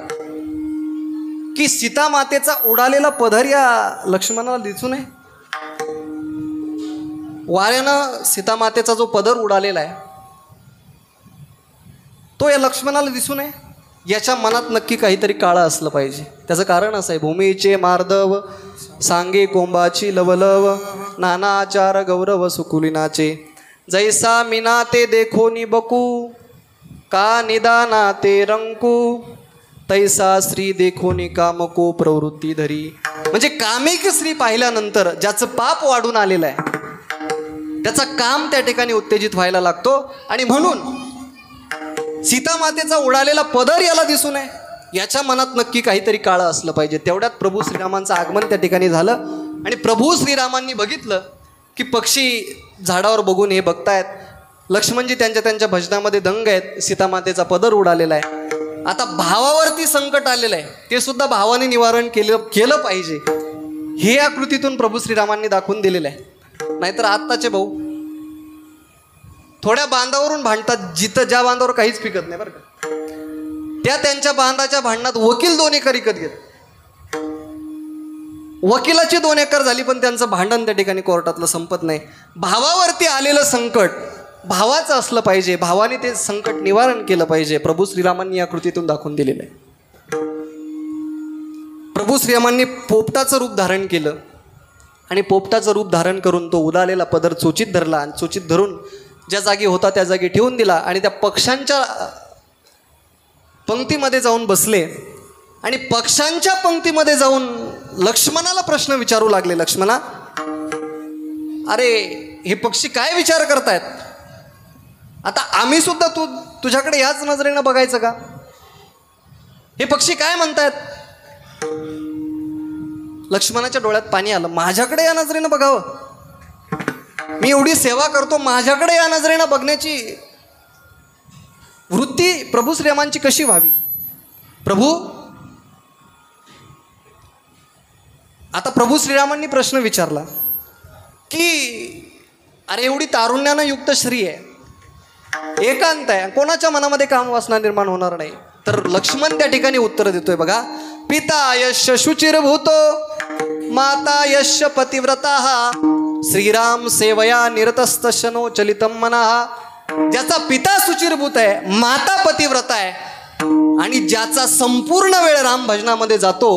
की सीतामातेचा उडालेला पदर या लक्ष्मणाला दिसू नये. वाऱ्यानं सीतामातेचा जो पदर उडालेला आहे तो या लक्ष्मणाला दिसू नये. याच्या मनात नक्की काहीतरी काळं असलं पाहिजे. त्याचं कारण असं आहे, भूमीचे मार्दव सांगे कोंबाची लवलव, नाना आचार गौरव सुकुलिनाचे जैसा मीना ते देखोनी बकू का निदाना ते रंकू तैसा स्त्री देखोनी कामको प्रवृत्ती धरी. म्हणजे कामिक स्त्री पाहिल्यानंतर ज्याचं पाप वाढून आलेलं आहे त्याचा काम त्या ठिकाणी उत्तेजित व्हायला लागतो. आणि म्हणून सीतामातेचा उडालेला पदर याला दिसू नये याच्या मनात नक्की काहीतरी काळं असलं पाहिजे. तेवढ्यात प्रभू श्रीरामांचं आगमन त्या ठिकाणी झालं आणि प्रभू श्रीरामांनी बघितलं की पक्षी झाडावर बघून हे बघतायत. लक्ष्मणजी त्यांच्या भजनामध्ये दंग आहेत. सीतामातेचा पदर उडालेला आहे. आता भावावरती संकट आलेलं आहे ते सुद्धा भावाने निवारण केलं पाहिजे हे या कृतीतून प्रभू श्रीरामांनी दाखवून दिलेलं आहे. नाहीतर आत्ताचे भाऊ थोड्या बांधावरून भांडतात जिथं ज्या बांधावर काहीच पिकत नाही बरं का. त्यांच्या बांधाच्या भांडणात वकील 2 एकर विकत घेत. वकिलाची 2 एकर झाली पण त्यांचं भांडण त्या ठिकाणी कोर्टातलं संपत नाही. भावावरती आलेलं संकट भावाचं असलं पाहिजे. भावाने ते संकट निवारण केलं पाहिजे. प्रभू श्रीरामांनी या कृतीतून दाखवून दिलेलं आहे. प्रभू श्रीरामांनी पोपटाचं रूप धारण केलं आणि पोपटाचं रूप धारण करून तो उडालेला पदर चोचीत धरला आणि चोचीत धरून ज्या जागी होता त्या जागी ठेवून दिला आणि त्या पक्ष्यांच्या पंक्तीमध्ये जाऊन बसले आणि पक्ष्यांच्या पंक्तीमध्ये जाऊन लक्ष्मणाला प्रश्न विचारू लागले. लक्ष्मणा, अरे हे पक्षी काय विचार करतायत? आता आम्ही सुद्धा तुझ्याकडे याच नजरेनं बघायचं का? हे पक्षी काय म्हणतायत? लक्ष्मणाच्या डोळ्यात पाणी आलं. माझ्याकडे या नजरेनं बघावं? मी एवढी सेवा करतो, माझ्याकडे या नजरेनं बघण्याची वृत्ती प्रभू श्रीरामांची कशी व्हावी? प्रभू, आता प्रभू श्रीरामांनी प्रश्न विचारला की अरे एवढी तारुण्यानं युक्त श्री आहे, एकांत आहे, कोणाच्या मनामध्ये कामवासना निर्माण होणार नाही. तर लक्ष्मण त्या ठिकाणी उत्तर देतोय बघा. पिता यश शुचिरभूतो माता यश पतिव्रता श्रीराम सेवया निरतस्तशनो चलितम मनाः. ज्याचा पिता सुचिरभूत आहे, माता पतिव्रता आहे आणि ज्याचा संपूर्ण वेळ राम भजनामध्ये जातो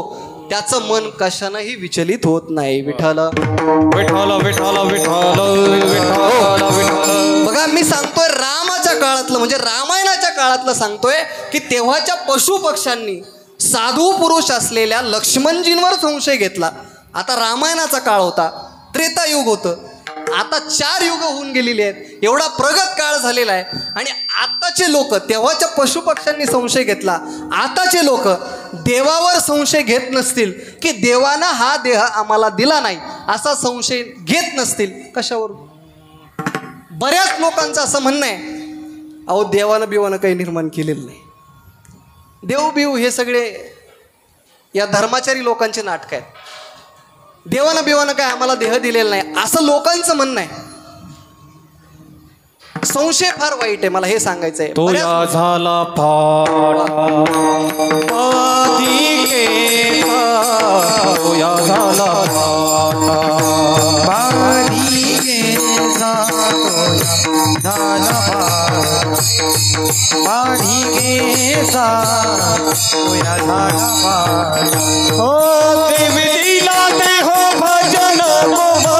त्याचं मन कशानंही विचलित होत नाही. विठ्ठल विठ्ठल विठ्ठल विठ्ठल विठ्ठल विठ्ठल. बघा मी सांगतोय रामाच्या काळातलं म्हणजे रामायणाच्या काळातलं सांगतोय की तेव्हाच्या पशु पक्ष्यांनी साधू पुरुष असलेल्या लक्ष्मणजींवर संशय घेतला. आता रामायणाचा काळ होता, त्रेतायुग होतं, आता 4 युग होऊन गेलेली आहेत. एवढा प्रगत काळ झालेला आहे आणि आताचे लोक, तेव्हाच्या पशुपक्ष्यांनी संशय घेतला, आताचे लोक देवावर संशय घेत नसतील की देवानं हा देह आम्हाला दिला नाही असा संशय घेत नसतील. कशावर? बऱ्याच लोकांचं असं म्हणणं आहे, अहो देवानं बिवानं काही निर्माण केलेलं नाही, देव बिव हे सगळे या धर्माचारी लोकांचे नाटक आहेत, देवानं बिवानं काय आम्हाला देह दिलेला नाही असं लोकांचं म्हणणं आहे. संशय फार वाईट आहे, मला हे सांगायचं आहे. तो या झाला तो या झाला देवी दिला ते हो भजन गोवता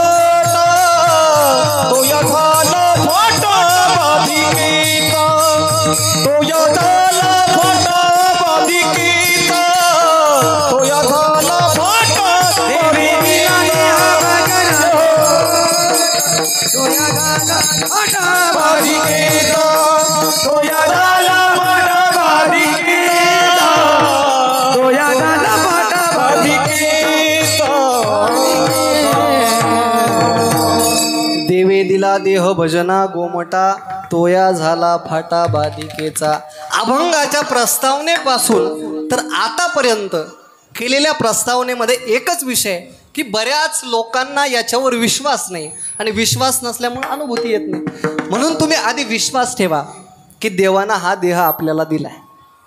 तो या झाला फाटा बाधिकेचा तो या झाला फाटा बाधिकेचा तो या झाला फाटा देवी दिला ते हो भजन तो या झाला फाटा बाधिकेचा तो या झाला फाटा बाधिकेचा तो या झाला फाटा बाधिकेचा. देवे दिला देह भजना गोमटा तोया झाला फाटा बाधिकेचा. अभंगाच्या प्रस्तावनेपासून तर आतापर्यंत केलेल्या प्रस्तावनेमध्ये एकच विषय की बऱ्याच लोकांना याच्यावर विश्वास नाही आणि विश्वास नसल्यामुळे अनुभूती येत नाही. म्हणून तुम्ही आधी विश्वास ठेवा की देवानं हा देह आपल्याला दिला आहे,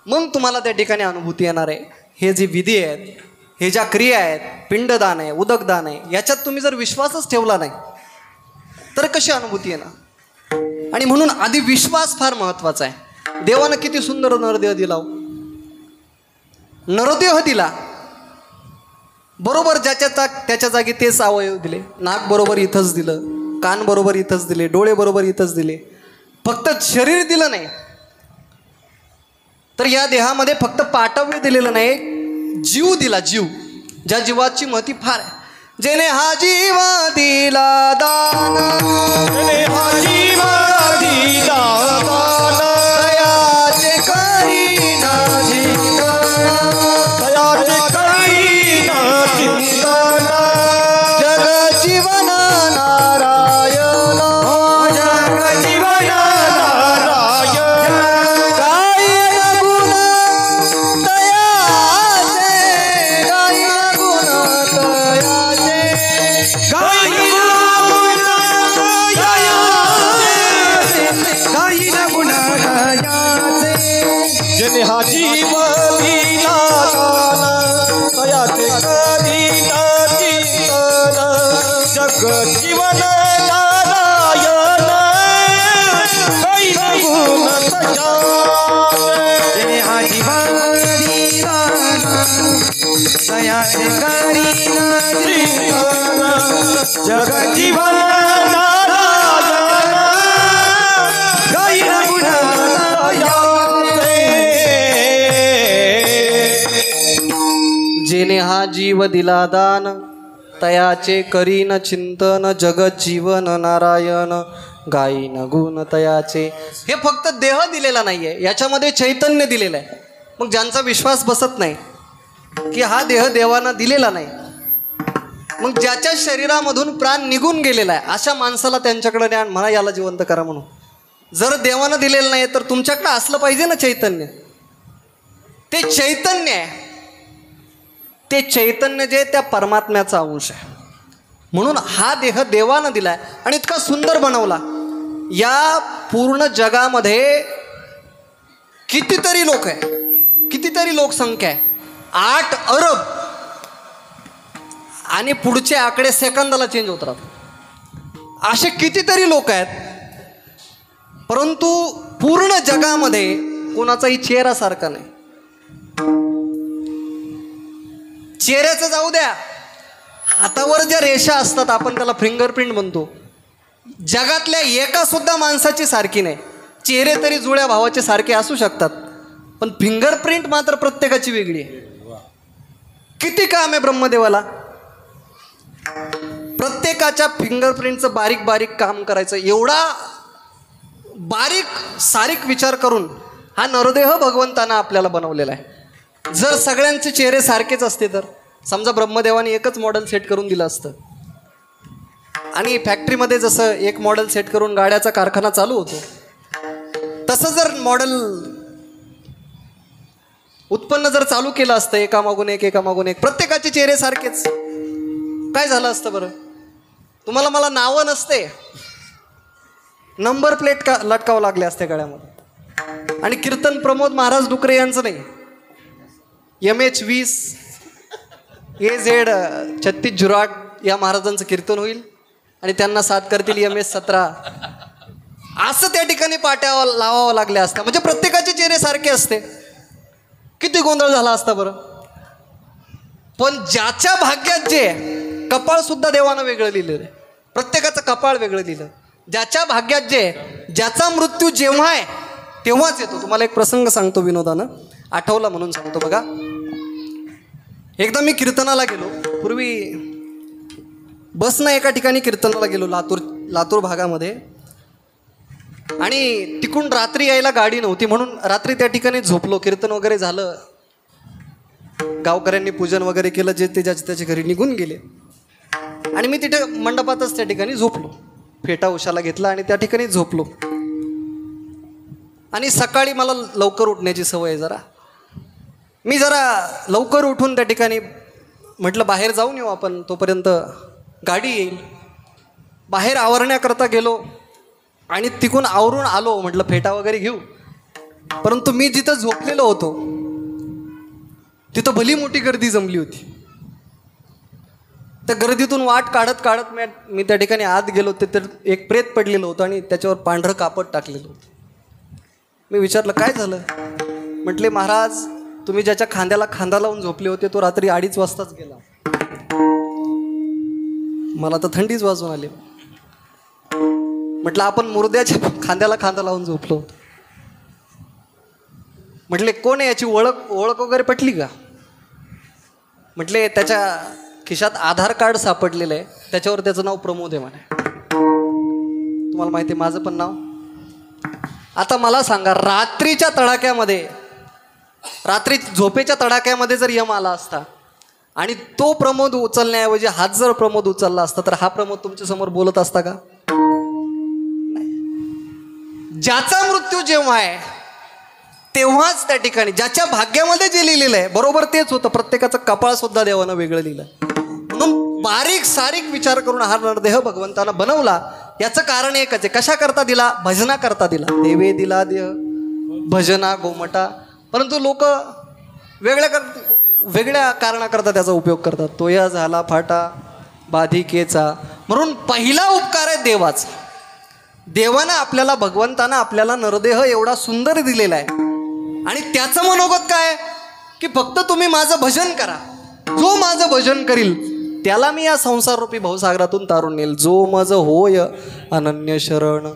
मग तुम्हाला त्या ठिकाणी अनुभूती येणार आहे. हे जे विधी आहेत, हे ज्या क्रिया आहेत, पिंडदान आहे, उदकदान आहे, याच्यात तुम्ही जर विश्वासच ठेवला नाही तर कशी अनुभूती येणार? आणि म्हणून आधी विश्वास फार महत्त्वाचा आहे. देवानं किती सुंदर नरदेह दिला, नरदेह दिला बरोबर त्याच्या जागी तेच अवयव दिले. नाक बरोबर इथंच दिलं, कान बरोबर इथंच दिले, डोळे बरोबर इथंच दिले, फक्त शरीर दिलं नाही. तर या देहामध्ये फक्त पाठव्य दिलेलं नाही, जीव दिला. जीव, ज्या जीवाची महती फार आहे. जेने हा जीव दिला दान, जेने हा जीव दिला दान, दयाचे करीना चिंतन, दयाचे करीना चिंतन, जग जीवन नारायण, जग जीवन नारायण, गायन गुण दयाचे, गायन गुण दयाचे, गायन गुण दयाचे, जेने हा जीव दिला दान, दयाचे करीना चिंतन, जग जीवन नारायण, गायन गुण दयाचे, जेने हा जीव दिला दयाचे करीना चिंतन, जग जीवन नारायण, गायन गुण दयाचे. जेने हा जीव दिला दान, तयाचे करीन चिंतन, जगत जीवन नारायण, गायीन गुण तयाचे. हे फक्त देह दिलेला नाहीये, याच्यामध्ये चैतन्य दिलेलं आहे. मग ज्यांचा विश्वास बसत नाही की हा देह देवानं दिलेला नाही, मग ज्याच्या शरीरामधून प्राण निघून गेलेला आहे, अशा माणसाला त्यांच्याकडे ज्ञान म्हणा, याला जिवंत करा म्हणून. जर देवानं दिलेलं नाही तर तुमच्याकडे असलं पाहिजे ना चैतन्य. ते चैतन्य आहे, ते चैतन्य जे त्या परमात्म्याचा अंश आहे. म्हणून हा देह देवानं दिलाय आणि इतका सुंदर बनवला. या पूर्ण जगामध्ये कितीतरी लोक आहे, कितीतरी लोकसंख्या आहे, 8 अरब, आणि पुढचे आकडे सेकंदाला चेंज होत राहतात. असे कितीतरी लोक आहेत, परंतु पूर्ण जगामध्ये कोणाचाही चेहरा सारखा नाही. चेहऱ्याचं जाऊ द्या, हातावर ज्या रेषा असतात आपण त्याला फिंगरप्रिंट म्हणतो, जगातल्या एका सुद्धा माणसाची सारखी नाही. चेहरे तरी जुळ्या भावाचे सारखे असू शकतात, पण फिंगरप्रिंट मात्र प्रत्येकाची वेगळी आहे. किती काम आहे ब्रह्मदेवाला, प्रत्येकाच्या फिंगरप्रिंटचं बारीक बारीक काम करायचं. एवढा बारीक सारीक विचार करून हा नरदेह भगवंतानं आपल्याला बनवलेला आहे. जर सगळ्यांचे चेहरे सारखेच असते तर समजा ब्रह्मदेवाने एकच मॉडेल सेट करून दिलं असतं, आणि फॅक्टरीमध्ये जसं एक मॉडेल सेट करून गाड्याचा कारखाना चालू होतो, तसं जर मॉडेल उत्पन्न जर चालू केलं असतं एकामागून एक एकामागून एक, प्रत्येकाचे चेहरे सारखेच, काय झालं असतं बरं? तुम्हाला मला नावं नसते, नंबर प्लेट का लटकावं लागले असते गळ्यामध्ये. आणि कीर्तन प्रमोद महाराज डुकरे यांचं नाही, MH20 AZ 36 जुराट या महाराजांचं कीर्तन होईल आणि त्यांना साथ करतील MS17, असं त्या ठिकाणी पाट्या लावावं लागल्या असत्या. म्हणजे प्रत्येकाचे चेहरे सारखे असते, किती गोंधळ झाला असता बरं. पण ज्याच्या भाग्यात जे, कपाळ सुद्धा देवानं वेगळं लिहिलेलं आहे, प्रत्येकाचं कपाळ वेगळं लिहिलं. ज्याच्या भाग्यात जे, ज्याचा मृत्यू जेव्हा आहे तेव्हाच येतो. तुम्हाला एक प्रसंग सांगतो, विनोदानं आठवला म्हणून सांगतो बघा. एकदा मी कीर्तनाला गेलो, पूर्वी बसनं एका ठिकाणी कीर्तनाला गेलो, लातूर भागामध्ये, आणि तिकडून रात्री यायला गाडी नव्हती, म्हणून रात्री त्या ठिकाणी झोपलो. कीर्तन वगैरे झालं, गावकऱ्यांनी पूजन वगैरे केलं, जे ते ज्याच्या त्याच्या घरी निघून गेले, आणि मी तिथे मंडपातच त्या ठिकाणी झोपलो. फेटा उशाला घेतला आणि त्या ठिकाणी झोपलो. आणि सकाळी मला लवकर उठण्याची सवय आहे जरा. मी जरा लवकर उठून त्या ठिकाणी म्हटलं बाहेर जाऊन येऊ आपण, तोपर्यंत गाडी येईल. बाहेर आवरण्याकरता गेलो आणि तिकून आवरून आलो. म्हटलं फेटा वगैरे घेऊ, परंतु मी जिथं झोपलेलो होतो तिथं भली मोठी गर्दी जमली होती. त्या गर्दीतून वाट काढत काढत मी त्या ठिकाणी आत गेलो. तर एक प्रेत पडलेलं होतं आणि त्याच्यावर पांढरं कापड टाकलेलं होतं. मी विचारलं काय झालं. म्हटले महाराज, तुम्ही ज्याच्या खांद्याला खांदा लावून झोपले होते तो रात्री 2:30 वाजताच गेला. मला तर थंडीच वाजून आली. म्हटलं आपण मुर्द्याच्या खांद्याला खांदा लावून झोपलो होतो. म्हटले कोण आहे, याची ओळख वगैरे पटली का? म्हटले त्याच्या खिशात आधार कार्ड सापडलेलं आहे, त्याच्यावर त्याचं नाव प्रमोद आहे म्हणे. तुम्हाला माहिती आहे माझं पण नाव. आता मला सांगा, रात्रीच्या तडाक्यामध्ये, रात्री झोपेच्या तडाक्यामध्ये जर यम आला असता आणि तो प्रमोद उचलण्याऐवजी हात जर प्रमोद उचलला असता, तर हा प्रमोद तुमच्या समोर बोलत असता का? ज्याचा मृत्यू जेव्हा आहे तेव्हाच त्या ठिकाणी ज्याच्या भाग्यामध्ये जे लिहिलेलं आहे बरोबर तेच होतं. प्रत्येकाचं कपाळ सुद्धा देवानं वेगळं लिहिलं. म्हणून बारीक सारीक विचार करून हा नरदेह भगवंतानं बनवला. याचं कारण एकच आहे, कशा करता दिला? भजना करता दिला. देवे दिला देह भजना गोमटा. परंतु लोक वेगळ्या कारणाकरता त्याचा उपयोग करतात. तोया झाला फाटा बाधिकेचा. म्हणून पहिला उपकार आहे देवाचा. देवानं आपल्याला, भगवंतानं आपल्याला नरदेह एवढा सुंदर दिलेला आहे आणि त्याचं मनोगत काय की फक्त तुम्ही माझं भजन करा. जो माझं भजन करील त्याला मी या संसाररूपी भवसागरातून तारून नेईल. जो मज होय अनन्य शरण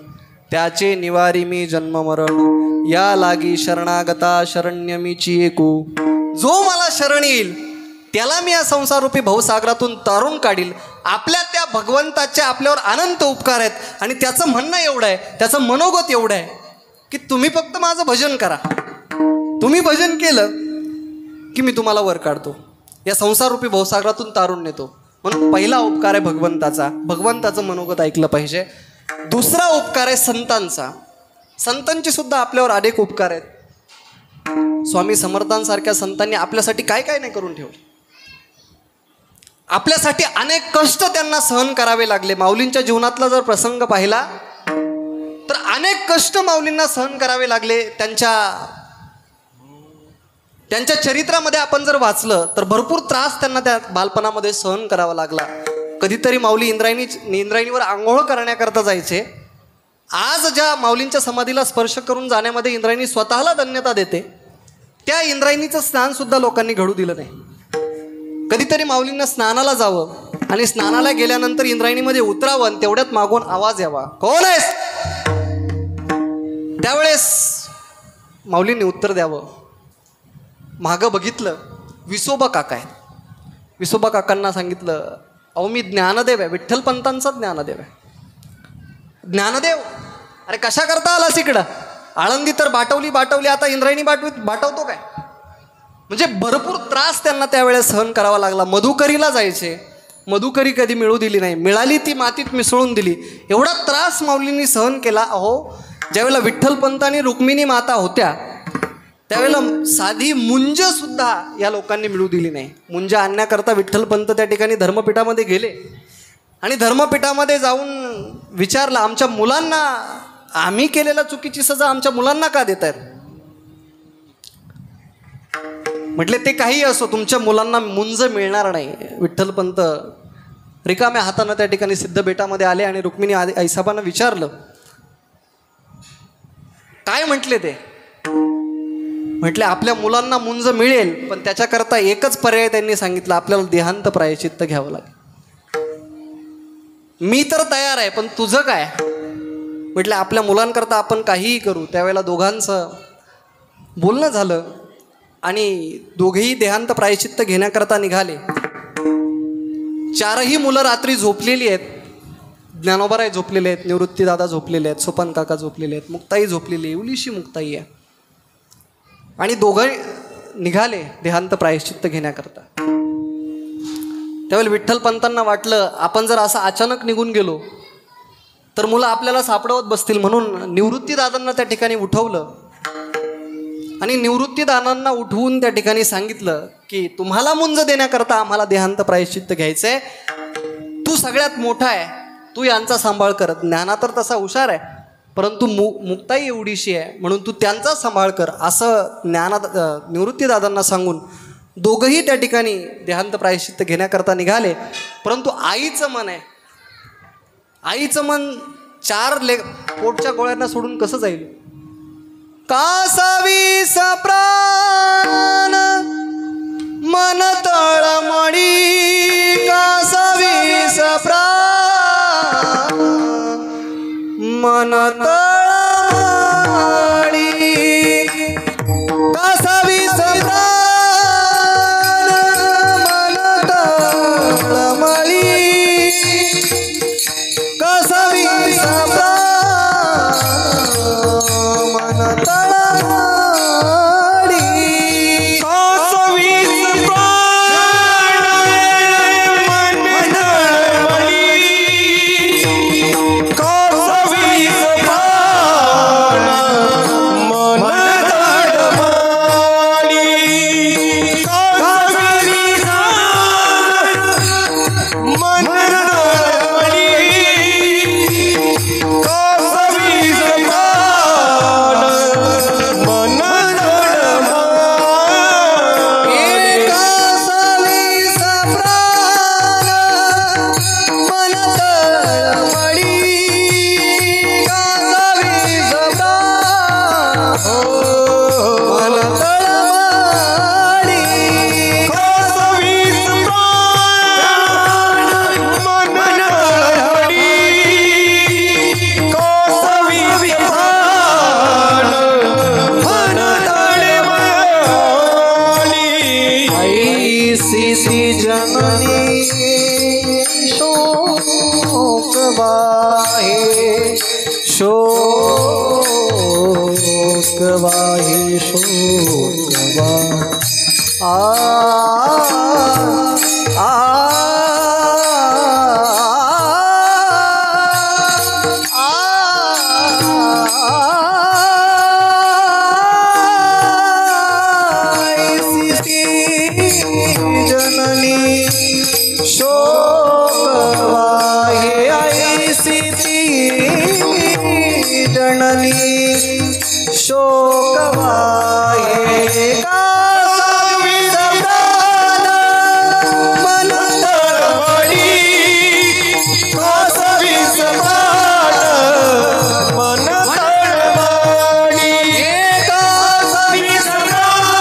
त्याचे निवारी मी जन्म मरण. या लागी शरणागता शरण्य मीची एकू. जो मला शरण येईल त्याला मी या संसाररूपी भवसागरातून तारून काढील. आपल्या त्या भगवंताच्या आपल्यावर अनंत उपकार आहेत आणि त्याचं म्हणणं एवढं आहे, त्याचं मनोगत एवढं आहे की तुम्ही फक्त माझं भजन करा. तुम्ही भजन केलं की मी तुम्हाला वर काढतो, या संसाररूपी भवसागरातून तारून नेतो. म्हणून पहिला उपकार आहे भगवंताचा. भगवंताचं मनोगत ऐकलं पाहिजे. दुसरा उपकार आहे संतांचा. संतांचे सुद्धा आपल्यावर अनेक उपकार आहेत. स्वामी समर्थांसारख्या संतांनी आपल्यासाठी काय काय नाही करून ठेवलं. आपल्यासाठी अनेक कष्ट त्यांना सहन करावे लागले. माऊलींच्या जीवनातला जर प्रसंग पाहिला तर अनेक कष्ट माऊलींना सहन करावे लागले. त्यांच्या चरित्रामध्ये आपण जर वाचलं तर भरपूर त्रास त्यांना त्या बालपणामध्ये सहन करावा लागला. कधीतरी माऊली इंद्रायणीवर आंघोळ करण्याकरता जायचे. आज ज्या माऊलींच्या समाधीला स्पर्श करून जाण्यामध्ये इंद्रायणी स्वतःला धन्यता देते, त्या इंद्रायणीचं स्नान सुद्धा लोकांनी घडू दिलं नाही. कधीतरी माऊलींना स्नानाला जावं आणि स्नानाला गेल्यानंतर इंद्रायणीमध्ये उतरावं आणि तेवढ्यात मागून आवाज यावा, कोण आहेस? त्यावेळेस माऊलींनी उत्तर द्यावं. मागं बघितलं, विसोबा काका आहे. विसोबा काकांना सांगितलं, अहो मी ज्ञानदेव आहे, विठ्ठलपंतांचा ज्ञानदेव आहे. ज्ञानदेव, अरे कशा करता आलास इकडं? आळंदी तर बाटवली, आता इंद्रायणी बाटवतो काय? म्हणजे भरपूर त्रास त्यांना त्यावेळेस सहन करावा लागला. मधुकरीला जायचे, मधुकरी कधी मिळू दिली नाही, मिळाली ती मातीत मिसळून दिली. एवढा त्रास माऊलींनी सहन केला. अहो ज्यावेळेला विठ्ठलपंत आणि रुक्मिणी माता होत्या त्यावेळेला साधी मुंज सुद्धा या लोकांनी मिळू दिली नाही. मुंज आणण्याकरता विठ्ठलपंत त्या ठिकाणी धर्मपीठामध्ये गेले आणि धर्मपीठामध्ये जाऊन विचारलं, आमच्या मुलांना, आम्ही केलेल्या चुकीची सजा आमच्या मुलांना का देत आहेत? म्हटले ते काही असो, तुमच्या मुलांना मुंज मिळणार नाही. विठ्ठलपंत रिकाम्या हातानं त्या ठिकाणी सिद्धबेटामध्ये आले आणि रुक्मिणी आईसाहेबांना विचारलं, काय म्हटले ते? म्हटले आपल्या मुलांना मुंज मिळेल, पण त्याच्याकरता एकच पर्याय त्यांनी सांगितलं, आपल्याला देहांत प्रायश्चित्त घ्यावं लागेल. मी तर तयार आहे, पण तुझं काय? म्हटलं आपल्या मुलांकरता आपण काहीही करू. त्यावेळेला दोघांचं बोलणं झालं आणि दोघेही देहांत प्रायश्चित्त घेण्याकरता निघाले. चारही मुलं रात्री झोपलेली आहेत. ज्ञानोबाराय झोपलेले आहेत, निवृत्तीदादा झोपलेले आहेत, सोपान काका झोपलेले आहेत, मुक्ताई झोपलेली आहे, उलीशी मुक्ताई आहे. आणि दोघं निघाले देहांत प्रायश्चित्त घेण्याकरता. त्यावेळेला विठ्ठलपंतांना वाटलं, आपण जर असं अचानक निघून गेलो तर मुलं आपल्याला सापडवत बसतील. म्हणून निवृत्तीदादांना त्या ठिकाणी उठवलं आणि निवृत्तीदादांना उठवून त्या ठिकाणी सांगितलं की तुम्हाला मुंज देण्याकरता आम्हाला देहांत प्रायश्चित्त घ्यायचंय. तू सगळ्यात मोठा आहे, तू यांचा सांभाळ कर. ज्ञाना तर तसा हुशार आहे, परंतु मुक्ताई एवढीशी आहे, म्हणून तू त्यांचा सांभाळ कर, असं निवृत्तीदादांना सांगून दोघंही त्या ठिकाणी देहांत प्रायश्चित्त घेण्याकरता निघाले. परंतु आईचं मन आहे, आईचं मन पोटच्या गोळ्यांना सोडून कसं जाईल? कासावीस प्राण मन तळमळी कासावीस प्राण मन तळमळी कासावीस प्राण मन तळमळी कासावीस प्राण मन तळमळी कासावीस शोकवाही शोकवा आ आ जननी शोकवाही ऐसी जननी शोकवाहे कासावीस प्राण मन तळमळी कासावीस प्राण मन तळमळी कासावीस प्राण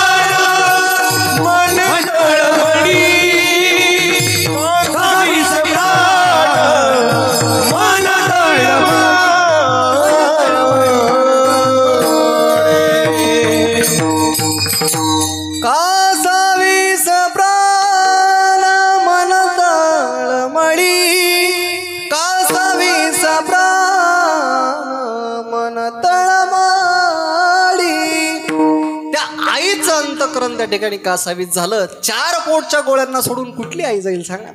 मन तळमळी कासावीस प्राण मन तळमळी कासावीस प्राण मन तळमळी कासावीस प्राण मन तळमळी त्या आईचं अंतःकरण त्या ठिकाणी कासावीस झालं. 4 पोटच्या गोळ्यांना सोडून कुठली आई जाईल सांगा.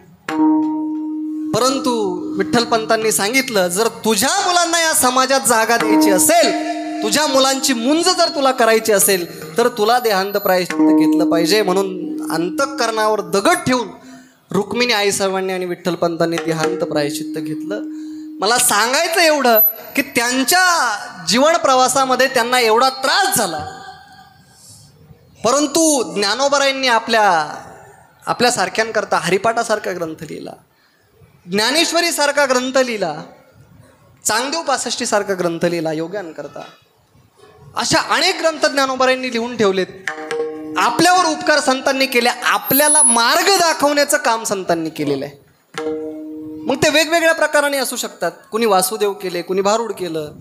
परंतु विठ्ठलपंतांनी सांगितलं, जर तुझ्या मुलांना या समाजात जागा द्यायची असेल, तुझ्या मुलांची मुंज जर तुला करायची असेल, तर तुला देहांत प्रायश्चित्त घेतलं पाहिजे. म्हणून अंतःकरणावर दगड ठेवून रुक्मिणी आई सर्वांनी आणि विठ्ठलपंतांनी देहांत प्रायश्चित्त घेतलं. मला सांगायचं एवढं की त्यांच्या जीवन प्रवासामध्ये त्यांना एवढा त्रास झाला, परंतु ज्ञानोबरायांनी आपल्या सारख्यांकरता हरिपाठासारखा ग्रंथ लिहिला, ज्ञानेश्वरीसारखा ग्रंथ लिहिला, चांगदेव 65 सारखा ग्रंथ लिहिला योग्यांकरता. अशा अनेक ग्रंथ ज्ञानोबरायांनी लिहून ठेवलेत. आपल्यावर उपकार संतांनी केले, आपल्याला मार्ग दाखवण्याचं काम संतांनी केलेलं आहे. मग ते वेगवेगळ्या प्रकाराने असू शकतात. कुणी वासुदेव केले, कुणी भारूड केलं,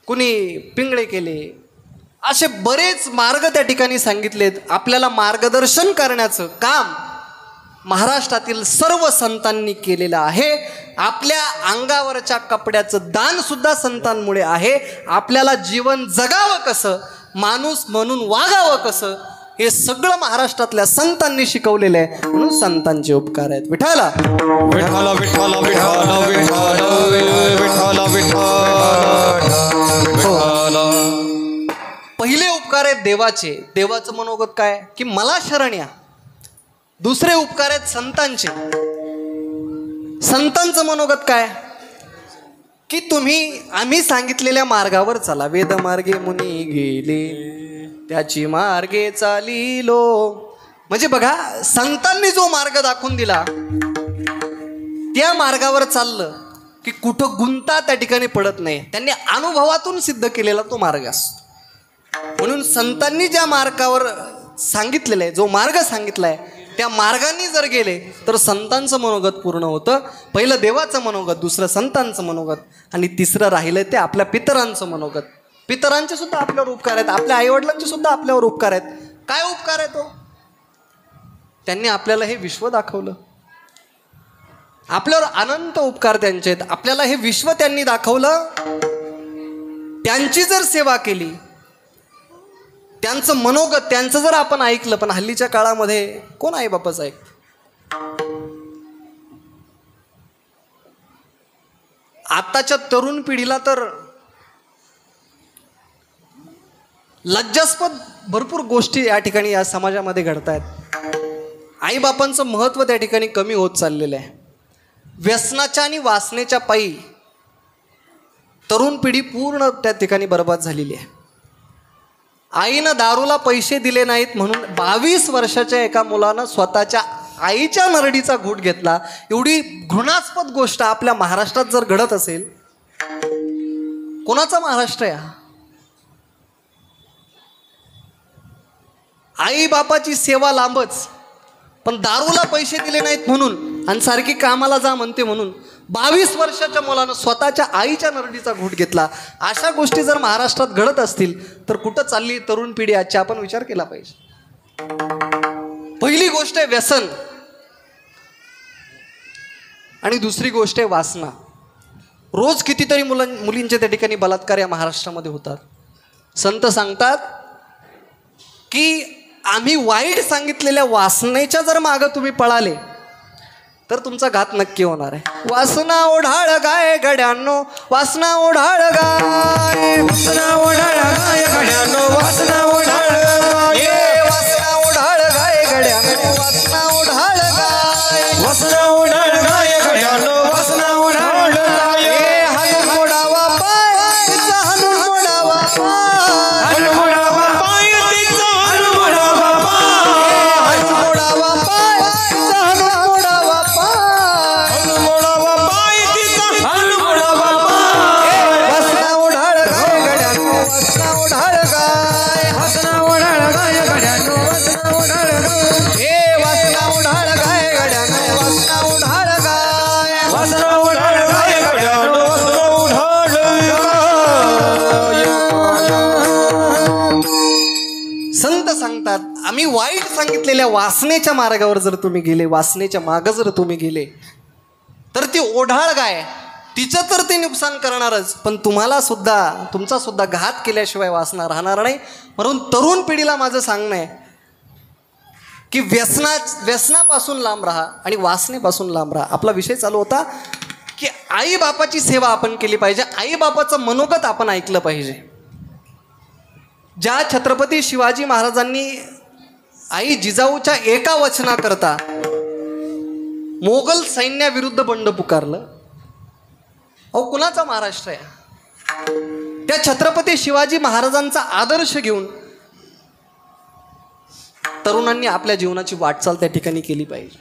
कुणी पिंगळे केले, असे बरेच मार्ग त्या ठिकाणी सांगितलेत. आपल्याला मार्गदर्शन करण्याचं काम महाराष्ट्रातील सर्व संतांनी केलेलं आहे. आपल्या अंगावरच्या कपड्याचं दान सुद्धा संतांमुळे आहे. आपल्याला जीवन जगावं कसं, माणूस म्हणून वागावं कसं, हे सगळं महाराष्ट्रातल्या संतांनी शिकवलेलं आहे. म्हणून संतांचे उपकार आहेत. विठ्ठला विठ्ठला विठ्ठला विठ्ठला विठ्ठला विठ्ठला. पहिले उपकार आहेत देवाचे. देवाचं मनोगत काय की मला शरण या. दुसरे उपकार आहेत संतांचे. संतांचं मनोगत काय की आम्ही सांगितलेल्या मार्गावर चला. वेदमार्गे मुनी गेले त्याची मार्गे चालिलो. म्हणजे बघा, संतांनी जो मार्ग दाखवून दिला त्या मार्गावर चाललं की कुठं गुंता त्या ठिकाणी पडत नाही. त्यांनी अनुभवातून सिद्ध केलेला तो मार्ग असतो. म्हणून संतांनी ज्या मार्गावर सांगितलेलं आहे, जो मार्ग सांगितलाय त्या मार्गाने जर गेले तर संतांचं मनोगत पूर्ण होतं. पहिलं देवाचं मनोगत, दुसरं संतांचं मनोगत आणि तिसरं राहिलं ते आपल्या पितरांचं मनोगत. पितरांचे सुद्धा आपल्यावर उपकार आहेत, आपल्या आईवडिलांचे सुद्धा आपल्यावर उपकार आहेत. काय उपकार आहे तो? त्यांनी आपल्याला हे विश्व दाखवलं. आपल्यावर अनंत उपकार त्यांचे आहेत. आपल्याला हे विश्व त्यांनी दाखवलं. त्यांची जर सेवा केली, त्यांचं मनोगत त्यांचं जर आपण ऐकलं, पण हल्लीच्या काळामध्ये कोण आई बापाचं ऐकतं? आताच्या तरुण पिढीला तर लज्जास्पद भरपूर गोष्टी या ठिकाणी या समाजामध्ये घडत आहेत. आईबापांचं महत्त्व त्या ठिकाणी कमी होत चाललेलं आहे. व्यसनाच्या आणि वासनेच्या पायी तरुण पिढी पूर्ण त्या ठिकाणी बर्बाद झालेली आहे. आईनं दारूला पैसे दिले नाहीत म्हणून 22 वर्षाच्या एका मुलानं स्वतःच्या आईच्या नरडीचा घूट घेतला. एवढी घृणास्पद गोष्ट आपल्या महाराष्ट्रात जर घडत असेल, कोणाचा महाराष्ट्र आहे हा? आई बापाची सेवा लांबच, पण दारूला पैसे दिले नाहीत म्हणून आणि सारखी कामाला जा म्हणते म्हणून 22 वर्षाच्या मुलानं स्वतःच्या आईच्या नरडीचा घूट घेतला. अशा गोष्टी जर महाराष्ट्रात घडत असतील तर कुठं चालली तरुण पिढी याची आपण विचार केला पाहिजे. पहिली गोष्ट आहे व्यसन आणि दुसरी गोष्ट आहे वासना. रोज कितीतरी मुलींचे त्या ठिकाणी बलात्कार या महाराष्ट्रामध्ये होतात. संत सांगतात की आम्ही वाईट सांगितलेल्या वासनेच्या जर मागं तुम्ही पळाले तर तुमचा घात नक्की होणार आहे. वासना ओढाळ गाय गड्यांनो, वासना ओढाळ गाय, वासना ओढाळ गाय गड्यांनो, वासना ओढाळ गाय, वासना ओढाळ गाय गड्यांनो, वासना ओढाळ गाय, वासना ओढाळ गाय गड्यांनो, वासना ओढाळ गाय. हाणून मोडावा पाय तिचा, हाणून मोडावा पाय, हाणून मोडावा पाय तिचा, हाणून मोडावा पाय, हाणून मोडावा पाय तिचा, हाणून मोडावा पाय, हाणून मोडावा पाय तिचा, हाणून मोडावा पाय. वासना ओढाळ गाय गड्यांनो, वासना ओढाळ गाय, वासना ओढाळ गाय गड्यांनो, वासना ओढाळ गाय, वासना ओढाळ गाय गड्यांनो, वासना ओढाळ गाय, वासना ओढाळ गाय गड्यांनो, वासना ओढाळ गाय. संत सांगतात आम्ही वाईट सांगितलेल्या वासनेच्या मार्गावर जर तुम्ही गेले, वासनेच्या मागं जर तुम्ही गेले तर ती ओढाळ गाय, तिचं तर ते नुकसान करणारच, पण तुम्हाला सुद्धा तुमचा सुद्धा घात केल्याशिवाय वासना राहणार नाही. म्हणून तरुण पिढीला माझं सांगणं आहे की व्यसनापासून लांब राहा आणि वासनेपासून लांब राहा. आपला विषय चालू होता की आई बापाची सेवा आपण केली पाहिजे, आई बापाचं मनोगत आपण ऐकलं पाहिजे. ज्या छत्रपती शिवाजी महाराजांनी आई जिजाऊच्या एका वचनाकरता मोगल सैन्याविरुद्ध बंड पुकारलं, अहो कुणाचा महाराष्ट्र आहे? त्या छत्रपती शिवाजी महाराजांचा आदर्श घेऊन तरुणांनी आपल्या जीवनाची वाटचाल त्या ठिकाणी केली पाहिजे.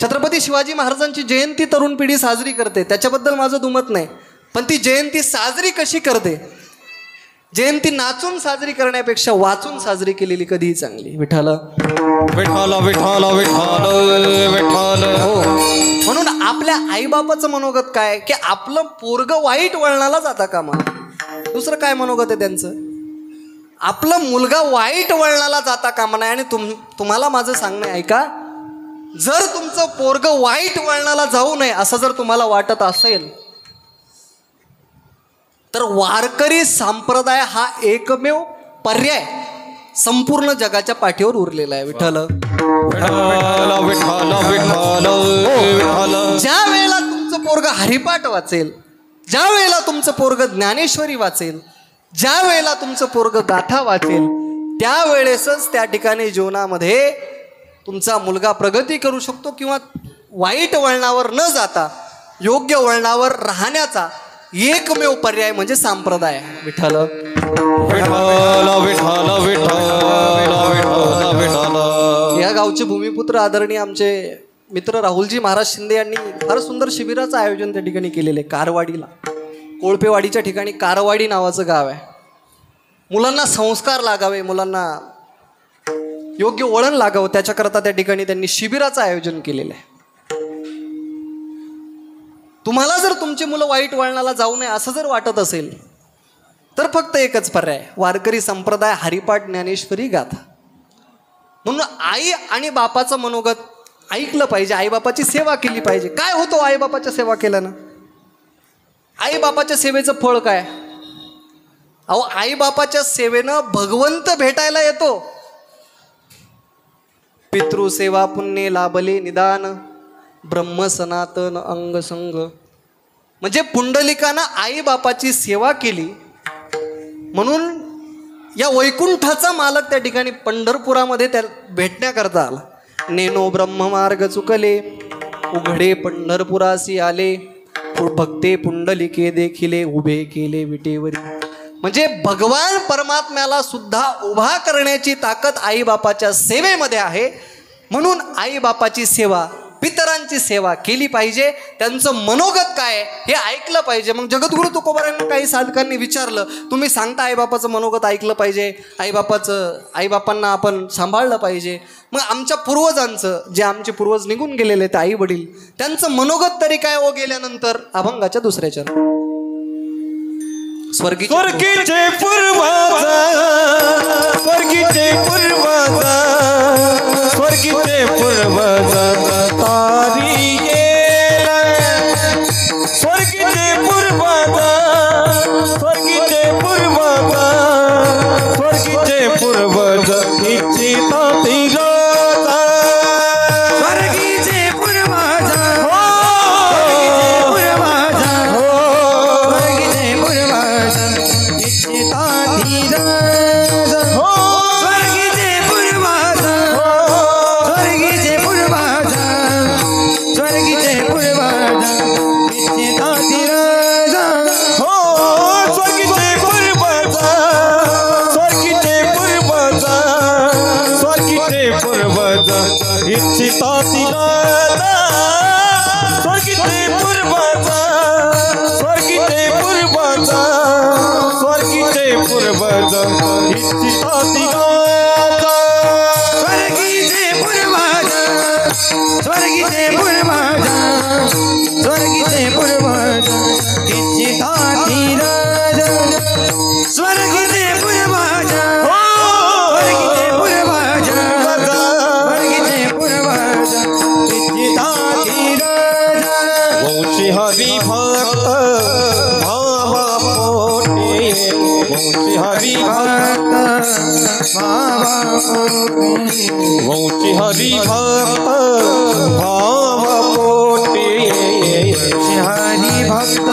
छत्रपती शिवाजी महाराजांची जयंती तरुण पिढी साजरी करते, त्याच्याबद्दल माझं दुमत नाही, पण ती जयंती साजरी कशी करते? जयंती नाचून साजरी करण्यापेक्षा वाचून साजरी केलेली कधीही चांगली. विठ्ठल विठ्ठल विठ्ठल विठ्ठल विठ्ठल. हो, म्हणून आपल्या आईबापाचं मनोगत काय की आपलं पोरगं वाईट वळणाला जाता कामा. दुसरं काय मनोगत आहे त्यांचं? आपला मुलगा वाईट वळणाला जाता कामा नाही. आणि तुम्हाला माझं सांगणं आहे ऐका, जर तुमचं पोरगं वाईट वळणाला जाऊ नये असं जर तुम्हाला वाटत असेल तर वारकरी संप्रदाय हा एकमेव पर्याय संपूर्ण जगाच्या पाठीवर उरलेला आहे. विठ्ठल विठ्ठल विठ्ठल विठ्ठल. ज्या वेळेला तुमचं पोरगं हरिपाठ वाचेल, ज्या वेळेला तुमचं पोरगं ज्ञानेश्वरी वाचेल, ज्या वेळेला तुमचं पोरगं गाथा वाचेल, त्यावेळेसच त्या ठिकाणी जीवनामध्ये तुमचा मुलगा प्रगती करू शकतो किंवा वाईट वळणावर न जाता योग्य वळणावर राहण्याचा एकमेव पर्याय म्हणजे संप्रदाय. विठ्ठल विठ्ठल विठ्ठल विठ्ठल विठ्ठल. या गावचे भूमिपुत्र आदरणीय आमचे मित्र राहुलजी महाराज शिंदे यांनी फार सुंदर शिबिराचं आयोजन त्या ठिकाणी केलेलं आहे. कारवाडीला, कोळपेवाडीच्या ठिकाणी कारवाडी नावाचं गाव आहे. मुलांना संस्कार लागावे, मुलांना योग्य वळण लागावं त्याच्याकरता त्या ठिकाणी त्यांनी शिबिराचं आयोजन केलेलं आहे. तुम्हाला जर तुमची मुलं वाईट वळणाला जाऊ नये असं जर वाटत असेल तर फक्त एकच पर्याय, वारकरी संप्रदाय, हरिपाठ, ज्ञानेश्वरी गाथा. म्हणून आई आणि बापाचं मनोगत ऐकलं पाहिजे, आईबापाची सेवा केली पाहिजे. काय होतो आईबापाच्या सेवा केल्यानं? आईबापाच्या सेवेचं फळ काय? अहो, आईबापाच्या सेवेनं भगवंत भेटायला येतो. पितृसेवा पुण्य लाभले निदान, ब्रह्म सनातन अंग संग. म्हणजे पुंडलिकानं आईबापाची सेवा केली म्हणून या वैकुंठाचा मालक त्या ठिकाणी पंढरपुरामध्ये त्या भेटण्याकरता आला. नेनो ब्रह्ममार्ग चुकले, उघडे पंढरपुरासी आले, भक्ते पुंडलिके देखिले, उभे केले विटेवरी. म्हणजे भगवान परमात्म्याला सुद्धा उभा करण्याची ताकद आईबापाच्या सेवेमध्ये आहे. म्हणून आईबापाची सेवा, पितरांची सेवा केली पाहिजे. त्यांचं मनोगत काय हे ऐकलं पाहिजे. मग जगद्गुरु तुकोबारांना काही साधकांनी विचारलं, तुम्ही सांगता आईबापाचं मनोगत ऐकलं पाहिजे, आईबापांना आपण सांभाळलं पाहिजे. मग आमच्या पूर्वजांचं, जे आमचे पूर्वज निघून गेलेले ते आई वडील, त्यांचं मनोगत तरी काय हो गेल्यानंतर? अभंगाच्या दुसऱ्या चरण. स्वर्गीचे पूर्वजा, स्वर्गीचे पूर्वजा, स्वर्गीचे पूर्वजा तारी गेला. स्वर्गीचे पूर्वजा, स्वर्गीचे पूर्वजा, स्वर्गीचे पूर्वजा इच्छिता तिला. स्वर्गीचे पूर्वजा, इच्छिता तिला. स्वर्गीचे पूर्वजा, स्वर्गीचे पूर्वजा, स्वर्गीचे पूर्वजा इच्छिता तिला. स्वर्गीचे पूर्वजा, स्वर्गीचे पूर्वजा, स्वर्गीचे पूर्वजा इच्छिता तिला. स्वर्गीचे पूर्वजा, स्वर्गीचे पूर्वजा, स्वर्गीचे पूर्वजा इच्छिता तिला. वंशी हरी भक्त भावा पोटे, वंशी हरी भक्त बाबा वंशी हरी भक्त भावा पोटे. हरी भक्त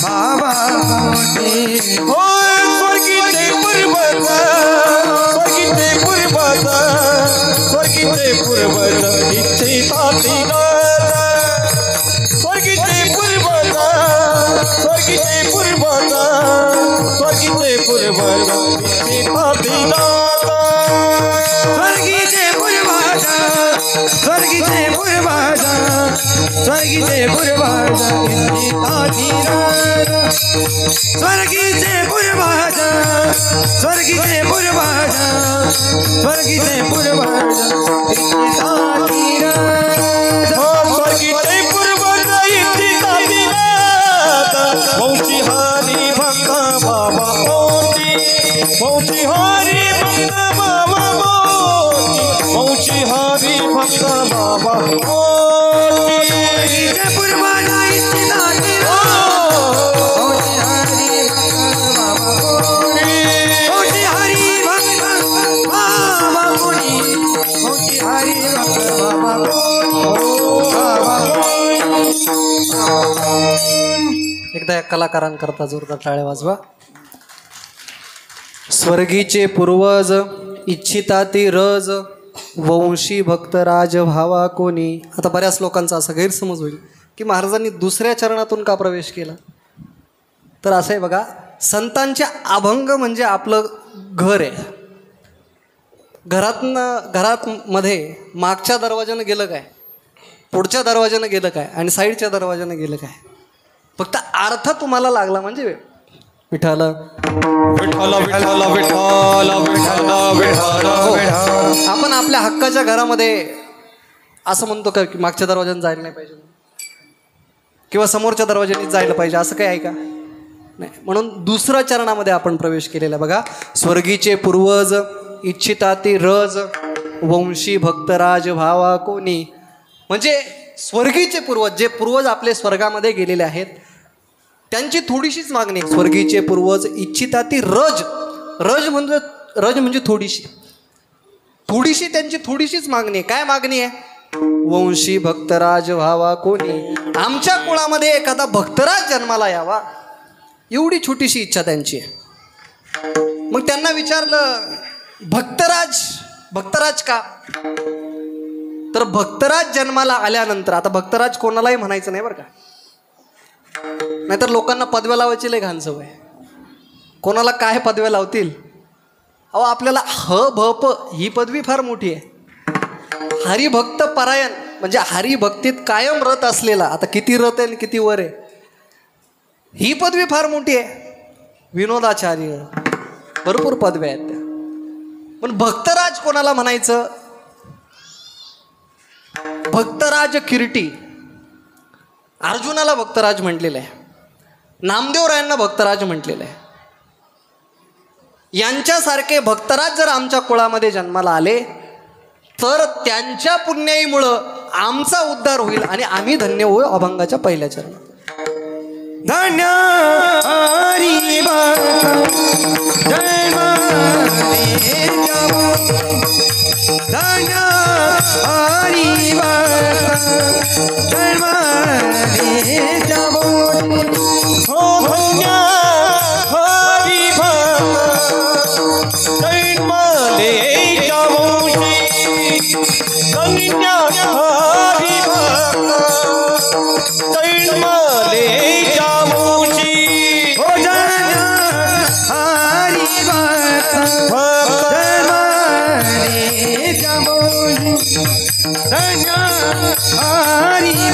बाबा मोठे. हो स्वर्गीचे पूर्वजा, स्वर्गीचे पूर्वजा, स्वर्गीचे पूर्वजा इच्छिता तिला. स्वर्गीचे पूर्वजा, स्वर्गीचे पूर्वजा, स्वर्गीचे पूर्वजा इच्छिता तिला. स्वर्गीचे पूर्वजा, स्वर्गीचे पूर्वजा, स्वर्गीचे पूर्वजा इच्छिता तिला. स्वर्गीचे पूर्वजा, स्वर्गीचे पूर्वजा, स्वर्गीचे पूर्वजा इच्छिता तिला. स्वर्गीचे पूर्वजा इच्छिता तिला. वंशी हरी भक्त बाबा पोटी, वंशी हरी भक्त बाबा पोटी, वंशी हरी भक्त बाबा पोटी. स्वर्गीचे पूर्वजा इच्छिता तिला. मोठी हरी भक्त बाबा कोणी, मोठी हरी भक्त बाबा एकदा या कलाकारांकरता जोरदार टाळ्या वाजवा. स्वर्गीचे पूर्वज इच्छिता ती रज, वंशी भक्त राज भावा कोणी. आता बऱ्याच लोकांचा असा गैरसमज होईल की महाराजांनी दुसऱ्या चरणातून का प्रवेश केला. तर असं आहे बघा, संतांचे अभंग म्हणजे आपलं घर आहे. घरामध्ये मागच्या दरवाजानं गेलं काय, पुढच्या दरवाजानं गेलं काय आणि साईडच्या दरवाजानं गेलं काय, फक्त अर्थ तुम्हाला लागला म्हणजे विठाल विठ्ठल विठ्ठल विठ्ठल विठ्ठल विठ्ठल विठ्ठल. आपण आपल्या हक्काच्या घरामध्ये असं म्हणतो का की मागच्या दरवाज्याने जायला नाही पाहिजे किंवा समोरच्या दरवाज्याने जायला पाहिजे, असं काही आहे का? नाही. म्हणून दुसऱ्या चरणामध्ये आपण प्रवेश केलेला आहे. बघा, स्वर्गीचे पूर्वज इच्छिताती रज वंशी भक्तराज भावा कोणी. म्हणजे स्वर्गीचे पूर्वज, जे पूर्वज आपले स्वर्गामध्ये गेलेले आहेत, त्यांची थोडीशीच मागणी. स्वर्गीचे पूर्वज इच्छिताती रज, रज म्हणजे थोडीशी त्यांची थोडीशीच मागणी आहे. काय मागणी आहे? वंशी भक्तराज व्हावा कोणी, आमच्या कुळामध्ये एखादा भक्तराज जन्माला यावा, एवढी छोटीशी इच्छा त्यांची आहे. मग त्यांना विचारलं, भक्तराज का? तर भक्तराज जन्माला आल्यानंतर, आता भक्तराज कोणालाही म्हणायचं नाही बरं का, नाहीतर लोकांना पदव्या लावायची लय घाण सवय. कोणाला काय पदव्या लावतील? अहो, आपल्याला भ प ही पदवी फार मोठी आहे. हरिभक्त परायण म्हणजे हरिभक्तीत कायम रत असलेला. आता किती रत आहे आणि किती वर आहे, ही पदवी फार मोठी आहे. विनोदाचार्य, भरपूर पदव्या आहेत त्या. पण भक्तराज कोणाला म्हणायचं? भक्तराज किरीटी. अर्जुनाला भक्तराज म्हटलेलं आहे, नामदेवरायांना भक्तराज म्हटलेलं आहे. यांच्यासारखे भक्तराज जर आमच्या कुळामध्ये जन्माला आले तर त्यांच्या पुण्याईमुळं आमचा उद्धार होईल आणि आम्ही धन्य होऊ अभंगाच्या पहिल्या चरणात. धन्य हरी जय धन्य हरी हो धन्य हरी जन्मले जावोशी, धन्य हरी जन्मले जावोशी. हो धन्य हरी धन्य हरी हो धन्य हरी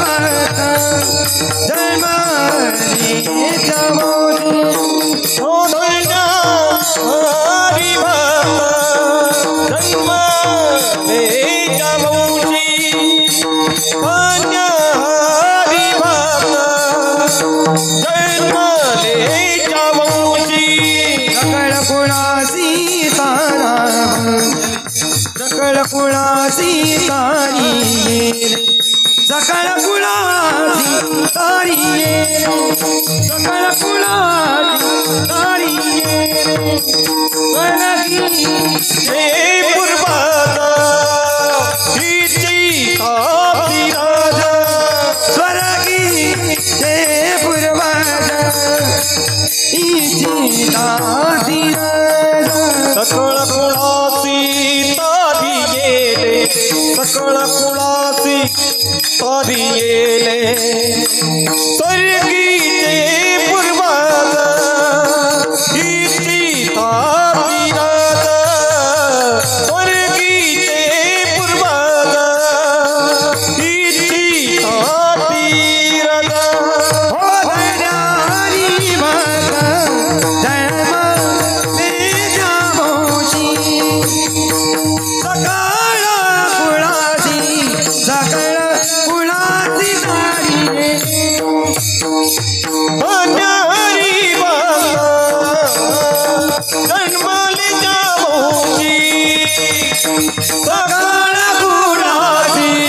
जन्मले जावोशी, धन्य हरी जन्मले जावोशी. सकळ कुळासी तारा, सकळ कुळासी तारी येईल, सकळ कुळासी तारी येईल, सकळ कुळासी तारी येईल. हे पूर्वादा हिची तापी राजा, स्वर्गी ते पूर्वज इची दादी सकळ कुळासी तारी येले, सकळ कुळासी तारी येले. स्वर्गीचे पूर्वादा हिची तापी राजा, स्वर्गीचे पूर्वादा हिची तापी राजा. हो धन्यारी भक्त जन्म ले जावोशी, सकळ कुळासी तारी धन्य हरी जन्मले जावोशी, सकळ कुळासी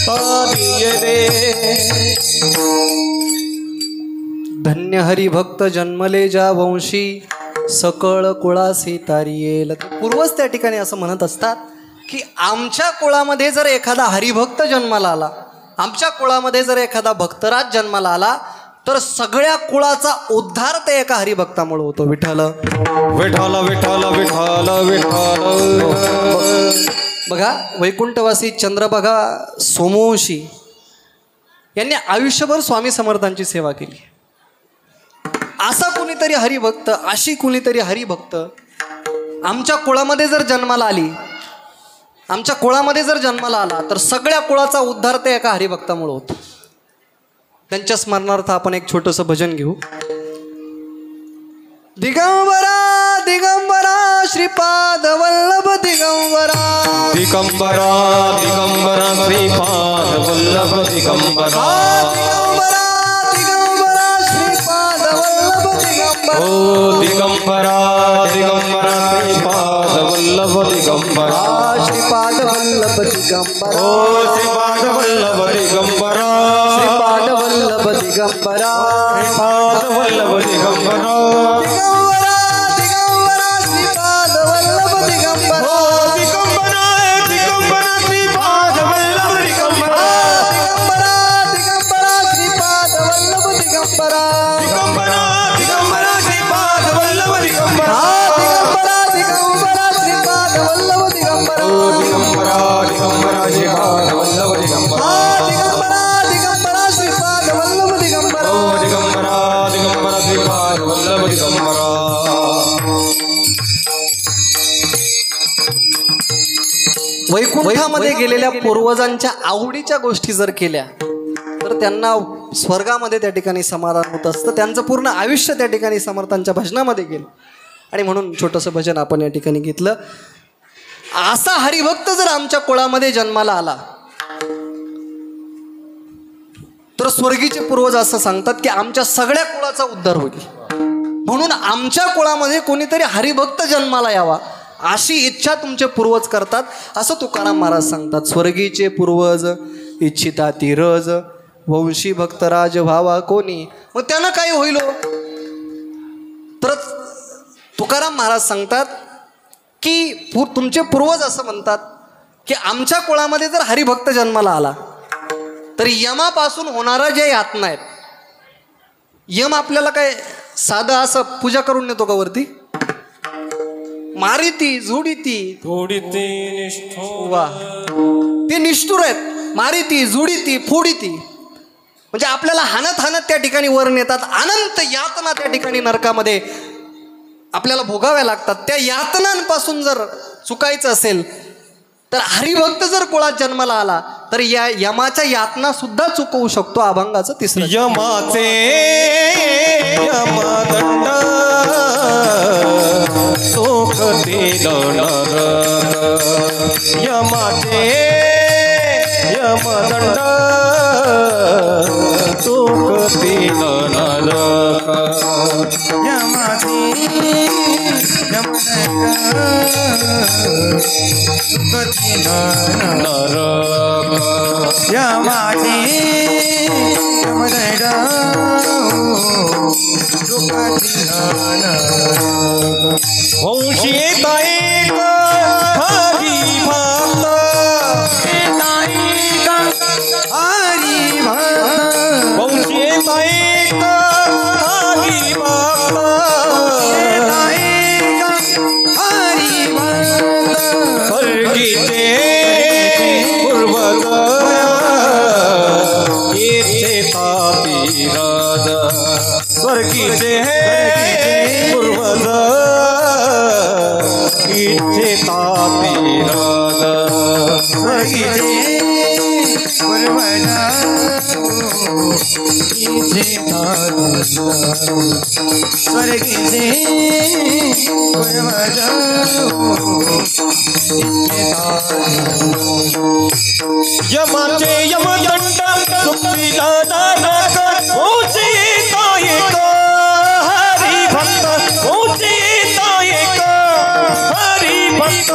तारी येले. धन्य हरिभक्त जन्मले ज्या वंशी, सकळ कुळासी तारी येईल. पूर्वज त्या ठिकाणी असं म्हणत असतात की आमच्या कुळामध्ये जर एखादा हरिभक्त जन्माला आला, आमच्या कुळामध्ये जर एखादा भक्तराज जन्माला आला तर सगळ्या कुळाचा उद्धार ते एका हरिभक्तामुळे होतो. विठ्ठल विठ्ठल विठ्ठल विठ्ठल विठ्ठल. बघा, वैकुंठवासी चंद्रभागा सोमवंशी यांनी आयुष्यभर स्वामी समर्थांची सेवा केली. असा कुणीतरी हरिभक्त, अशी कुणीतरी हरिभक्त आमच्या कुळामध्ये जर जन्माला आली, आमच्या कुळामध्ये जर जन्माला आला तर सगळ्या कुळाचा उद्धार ते एका हरिभक्तामुळे होतो. त्यांच्या स्मरणार्थ आपण एक छोटंसं भजन घेऊ. दिगंबरा दिगंबरा श्रीपाद वल्लभ दिगंबरा दिगंबरा दिगंबरा श्रीपाद वल्लभ दिगंबरा दिगंबरा दिगंबरा श्रीपाद वल्लभ दिगंबरा ओ दिगंबरा दिगंबरा श्रीपाद वल्लभ दिगंबरा श्रीपाद वल्लभ दिगंबरा ओ श्रीपाद वल्लभ दिगंबरा श्रीपाद वल्लभ दिगंबरा श्रीपाद वल्लभ दिगंबरा दिगंबरा दिगंबरा श्रीपाद वल्लभ दिगंबरा ओ दिगंबरा दिगंबरा श्रीपाद वल्लभ दिगंबरा दिगंबरा दिगंबरा श्रीपाद वल्लभ दिगंबरा दिगंबरा दिगंबरा श्रीपाद वल्लभ दिगंबरा दिगंबरा दिगंबरा श्रीपाद वल्लभ दिगंबरा ओ दिगंबरा दिगंबरा श्रीपाद वल्लभ दिगंबरा दिगंबरा दिगंबरा श्रीपाद वल्लभ दिगंबरा ओ दिगंबरा दिगंबरा श्रीपाद वल्लभ दिगंबरा वैकुंठामध्ये गेलेल्या पूर्वजांच्या आवडीच्या गोष्टी जर केल्या तर त्यांना स्वर्गामध्ये त्या ठिकाणी समाधान होत असतं. त्यांचं पूर्ण आयुष्य त्या ठिकाणी समर्थांच्या भजनामध्ये गेलं आणि म्हणून छोटंसं भजन आपण या ठिकाणी घेतलं. असा हरिभक्त जर आमच्या कुळामध्ये जन्माला आला तर स्वर्गीचे पूर्वज असं सांगतात की आमच्या सगळ्या कुळाचा उद्धार होईल. म्हणून आमच्या कुळामध्ये कोणीतरी हरिभक्त जन्माला यावा अशी इच्छा तुमचे पूर्वज करतात असं तुकाराम महाराज सांगतात. स्वर्गीचे पूर्वज इच्छिता ती रज वंशी भक्तराज व्हावा कोणी. मग त्यानं काय होईल हो? तर तुकाराम महाराज सांगतात की तुमचे पूर्वज असं म्हणतात की आमच्या कुळामध्ये जर हरिभक्त जन्माला आला तर यमापासून होणारा जे यातना आहेत, यम आपल्याला काय साधं असं पूजा करून नेतो का वरती? मारिती झुडीती थोडी ती निष्ठो वा ते निष्ठुर आहेत. मारिती झुडीती फोडीती म्हणजे आपल्याला हाणत हाणत त्या ठिकाणी वर नेतात. अनंत यातना त्या ठिकाणी नरकामध्ये आपल्याला भोगाव्या लागतात. त्या यातनांपासून जर चुकायचं असेल तर हरिभक्त जर कुळात जन्माला आला तर या यमाच्या यातना सुद्धा चुकवू शकतो. अभंगाचं तिसरं यमाचे यमदंड सोखतील नरक यमाचे यमदंड सोखतील नरक यमाची सुखती नरक यमाची यमदंड सुखती वंशी येता एक हरी भक्त हरी भक्त वंशी येता एक हरी भक्त हरी भक्त स्वर्गीचे पूर्वज येथे तापीराज स्वर्गीचे पूर्वज येथे तापीराज स्वर्गीचे स्वर्गीचे यमाचे यमदंड सुखीला नरक उचिता एक हरी भक्त उचिता एक हरी भक्त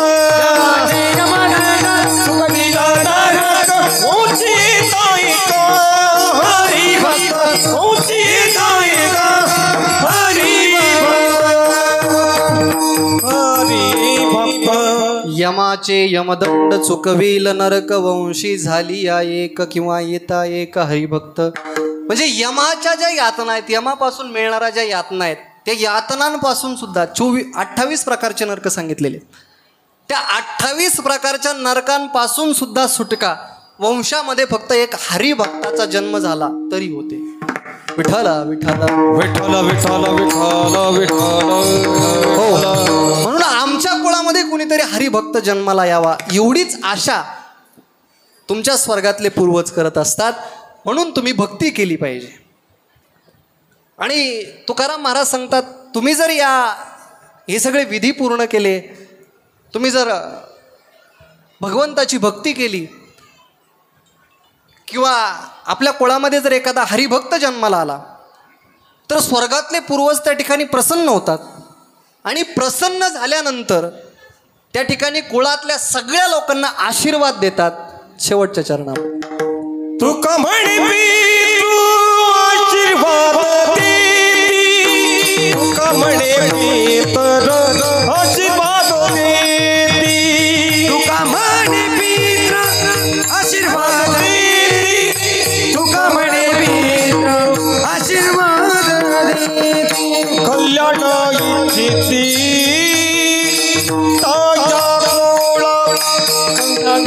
सुखीला नरक उचिता एक हरी भक्त उचिता एक हरी भक्त यमाचे यमदंड चुकविल नरक वंशी झाली या एक किंवा येता एक हरिभक्त. म्हणजे यमाच्या ज्या यातना आहेत, यमापासून मिळणाऱ्या ज्या यातना आहेत त्या यातनांपासून सुद्धा 28 प्रकारचे नरक सांगितलेले. त्या 28 प्रकारच्या नरकांपासून सुद्धा सुटका वंशामध्ये फक्त एक हरिभक्ताचा जन्म झाला तरी होते. विठाला विठाला विठ्ठल विठ्ठल विठ्ठल विठ्ठल हो. म्हणून आमच्या कुळामध्ये कुणीतरी हरिभक्त जन्माला यावा एवढीच आशा तुमच्या स्वर्गातले पूर्वज करत असतात. म्हणून तुम्ही भक्ती केली पाहिजे. आणि तुकाराम महाराज सांगतात, तुम्ही जर हे सगळे विधी पूर्ण केले, तुम्ही जर भगवंताची भक्ती केली, किंवा आपल्या कुळामध्ये जर एखादा हरिभक्त जन्माला आला, तर स्वर्गातले पूर्वज त्या ठिकाणी प्रसन्न होतात. आणि प्रसन्न झाल्यानंतर त्या ठिकाणी कुळातल्या सगळ्या लोकांना आशीर्वाद देतात. शेवटच्या चरणावर तुका म्हणे तू आशीर्वाद देती, तुका म्हणे तर आशीर्वाद देती, तुका म्हणे मित्र आशीर्वाद देती, तुका म्हणे मित्र आशीर्वाद देती. कल्याण इच्छिती ताजा कोळा कल्याण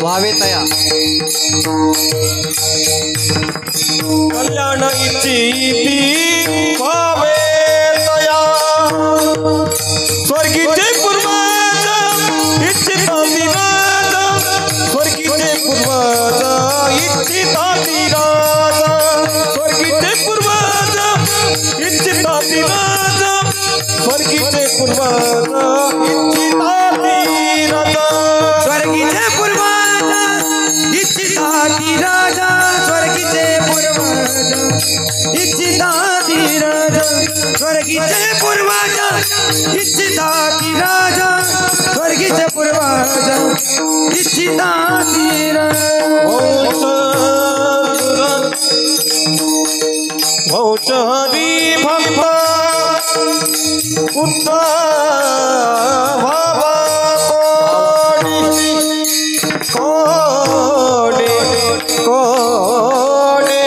व्हावे तया. कल्याण इच्छिती व्हावे तया. स्वर्गीचे पूर्वज इच्छिताती राजा, स्वर्गीचे पूर्वज इच्छिताती राजा, स्वर्गीचे पूर्वज इच्छिताती राजा, स्वर्गीचे पूर्वज इच्छिताती राजा, स्वर्गीचे पूर्वज इच्छिताती राजा, स्वर्गीचे पूर्वज इच्छिताती राजा, स्वर्गीचे पूर्वज इच्छिताती राजा, स्वर्गीचे पूर्वज इच्छिताती राजा. भौच हरी भक्त उत्तम भावा कोणे कोणे कोणे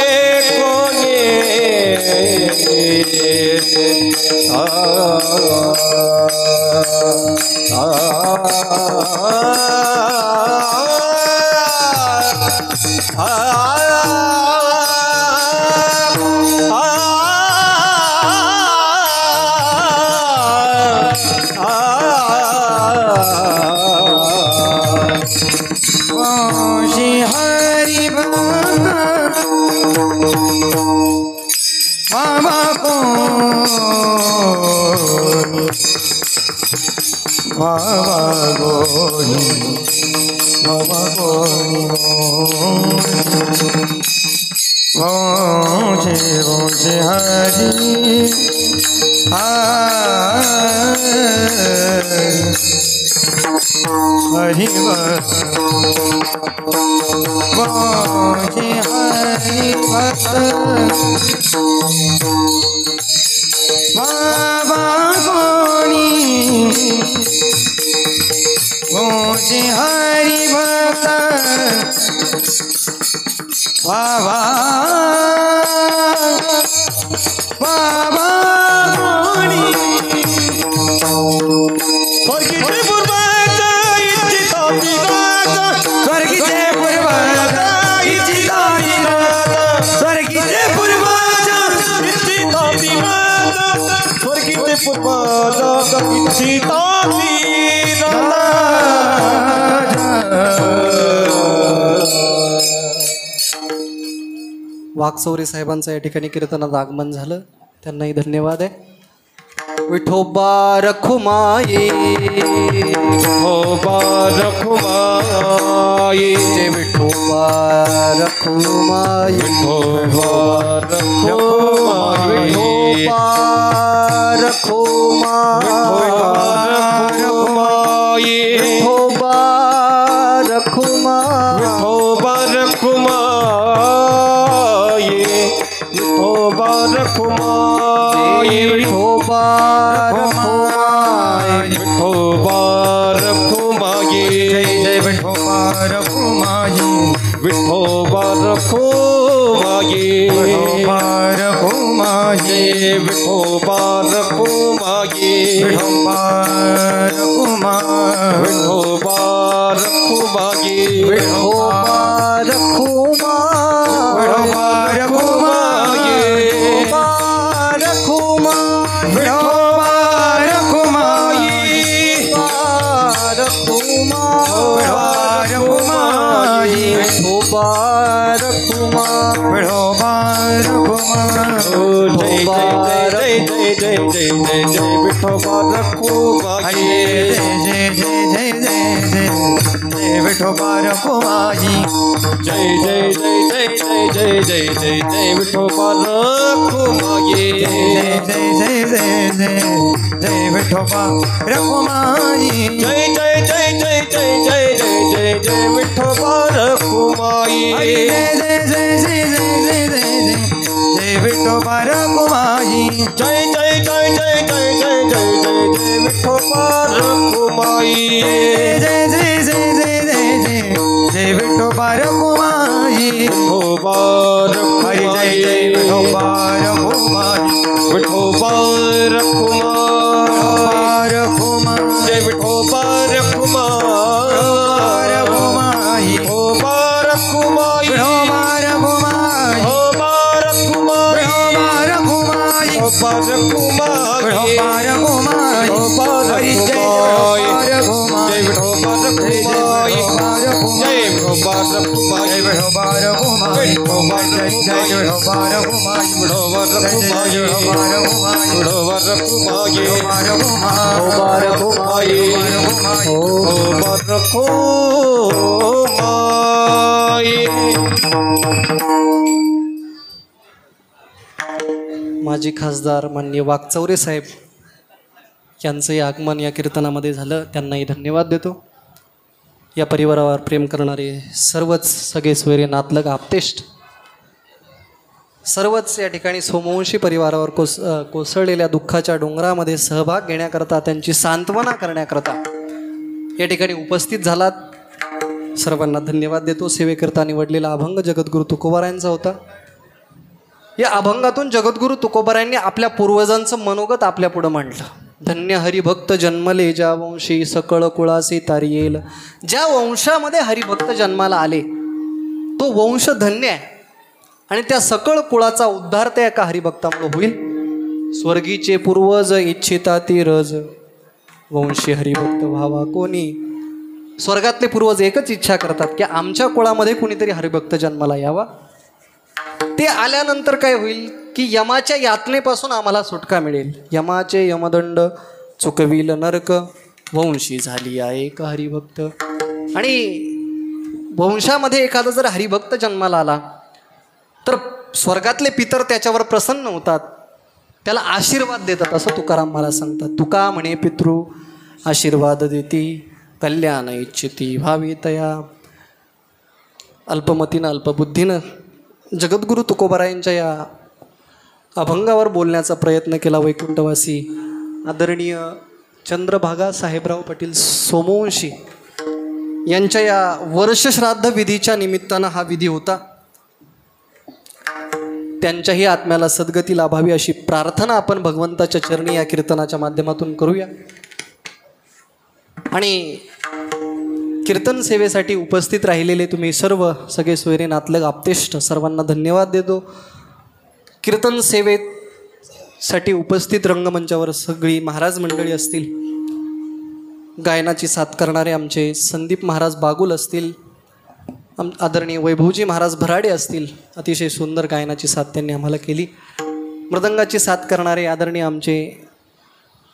हरि बाबा गोनी बाबा गोनी भोजे हरि हरि भोजे हरि भक्त बाबा गोनी भोजे हरि भक्त बाबा बाबा गोनी. स्वर्गीचे पूर्वज इच्छिताती राजा, स्वर्गीचे पूर्वज इच्छिताती राजा, स्वर्गीचे पूर्वज इच्छिताती राजा, स्वर्गीचे पूर्वज इच्छिताती राजा. वाघचौरे साहेबांचं या ठिकाणी कीर्तनात आगमन झालं, त्यांनाही धन्यवाद आहे. विठोबा रखुमाये, विठोबा रखुमाये, जय विठोबा रखुमाये, विठोबा रखुमाये, विठोबा रखुमाये, विठोबा रखुमाये, विठोबा रखुमाये, विठोबा रखुमाये, विठोबा रखुमाये, विठोबा रखुमाये, जय विठोबा रखुमाये, विठोबा रखुमाये, विठोबा रखुमाये, विठोबा रखुमाये, विठोबा रखुमाये, विठोबा रखुमाये, विठोबा रखुमाये, विठोबा रखुमाये, विठोबा रखुमाये, विठोबा रखुमाये, विठोबा रखुमा विठोबा रखुमा जय जय जय जय जय जय जय विठोबा रखुमाई जय जय जय जय जय जय विठोबा रखुमाई जय जय जय जय जय जय जय जय विठोबा रखुमाई जय जय जय जय जय जय विठोबा रखुमाई जय जय जय जय जय जय जय जय जय विठोबा रखुमाई जय जय जय जय जय जय जय जय विठोबा रखुमाई जय जय जय जय जय जय जय जय जय विठोबा रखुमाई जय जय जय जय जय जय जय विठोबा रखुमाई विठोबा हरी जय जय विठोबा रखुमाई विठोबा रखुमा रखुमाई जय विठोबा रखुमा रखुमाई विठोबा रखुमाई विठोबा रखुमाई विठोबा रखुमाई विठोबा रखुमाई विठोबा रखुमाई विठोबा रखुमाई हरि जय विठोबा रखुमाई जय विठोबा रखुमाई जय विठोबा रखुमाई विठोबा जय विठोबा रखुमाई विठोबा रखुमाई विठोबा रखुमाई विठोबा रखुमाई विठोबा विठोबा रखुमाई विठोबा रखुमाई माजी खासदार माननीय वाकचौरे साहेब यांचंही आगमन या कीर्तनामध्ये झालं, त्यांनाही धन्यवाद देतो. या परिवारावर प्रेम करणारे सर्वच सगळे सोयरे नातलग आप्तेष्ट सर्वच या ठिकाणी सोमवंशी परिवारावर कोसळलेल्या दुःखाच्या डोंगरामध्ये सहभाग घेण्याकरता, त्यांची सांत्वना करण्याकरता या ठिकाणी उपस्थित झालात. सर्वांना धन्यवाद देतो. सेवेकरता निवडलेला अभंग जगद्गुरू तुकोबारायांचा होता. या अभंगातून जगद्गुरू तुकोबारायांनी आपल्या पूर्वजांचं मनोगत आपल्या पुढं मांडलं. धन्य हरिभक्त जन्मले ज्या वंशी सकळ कुळासी तारी येईल. ज्या वंशामध्ये हरिभक्त जन्माला आले तो वंश धन्य आहे आणि त्या सकळ कुळाचा उद्धार त्या एका हरिभक्तामुळे होईल. स्वर्गीचे पूर्वज इच्छिता ती रज वंशी हरिभक्त व्हावा कोणी. स्वर्गातले पूर्वज एकच इच्छा करतात की आमच्या कुळामध्ये कुणीतरी हरिभक्त जन्माला यावा. ते आल्यानंतर काय होईल की यमाच्या यातनेपासून आम्हाला सुटका मिळेल. यमाचे यमदंड चुकविल नरक वंशी झाली आहे एक हरिभक्त. आणि वंशामध्ये एखादा जर हरिभक्त जन्माला आला तर स्वर्गातले पितर त्याच्यावर प्रसन्न होतात, त्याला आशीर्वाद देतात असं तुकाराम मला सांगतात. तुका म्हणे पितृ आशीर्वाद देती कल्याण इच्छिती भावी तया. अल्पमतीनं अल्पबुद्धीनं जगद्गुरू तुकोबारायांच्या या अभंगावर बोलण्याचा प्रयत्न केला वैकुंठवासी आदरणीय चंद्रभागा साहेबराव पाटील सोमवंशी यांच्या या वर्षश्राद्ध विधीच्या निमित्तानं हा विधी होता. त्यांच्याही आत्म्याला सद्गती लाभावी अशी प्रार्थना आपण भगवंताच्या चरणी या कीर्तनाच्या माध्यमातून करूया. आणि कीर्तन सेवेसाठी उपस्थित राहिलेले तुम्ही सर्व सगळे सोयरे नातलग आप्तेष्ट सर्वांना धन्यवाद देतो. कीर्तन सेवेसाठी उपस्थित रंगमंचावर सगळी महाराज मंडळी असतील, गायनाची साथ करणारे आमचे संदीप महाराज बागुल असतील, आदरणीय वैभवजी महाराज भराडे असतील, अतिशय सुंदर गायनाची साथ त्यांनी आम्हाला केली. मृदंगाची साथ करणारे आदरणीय आमचे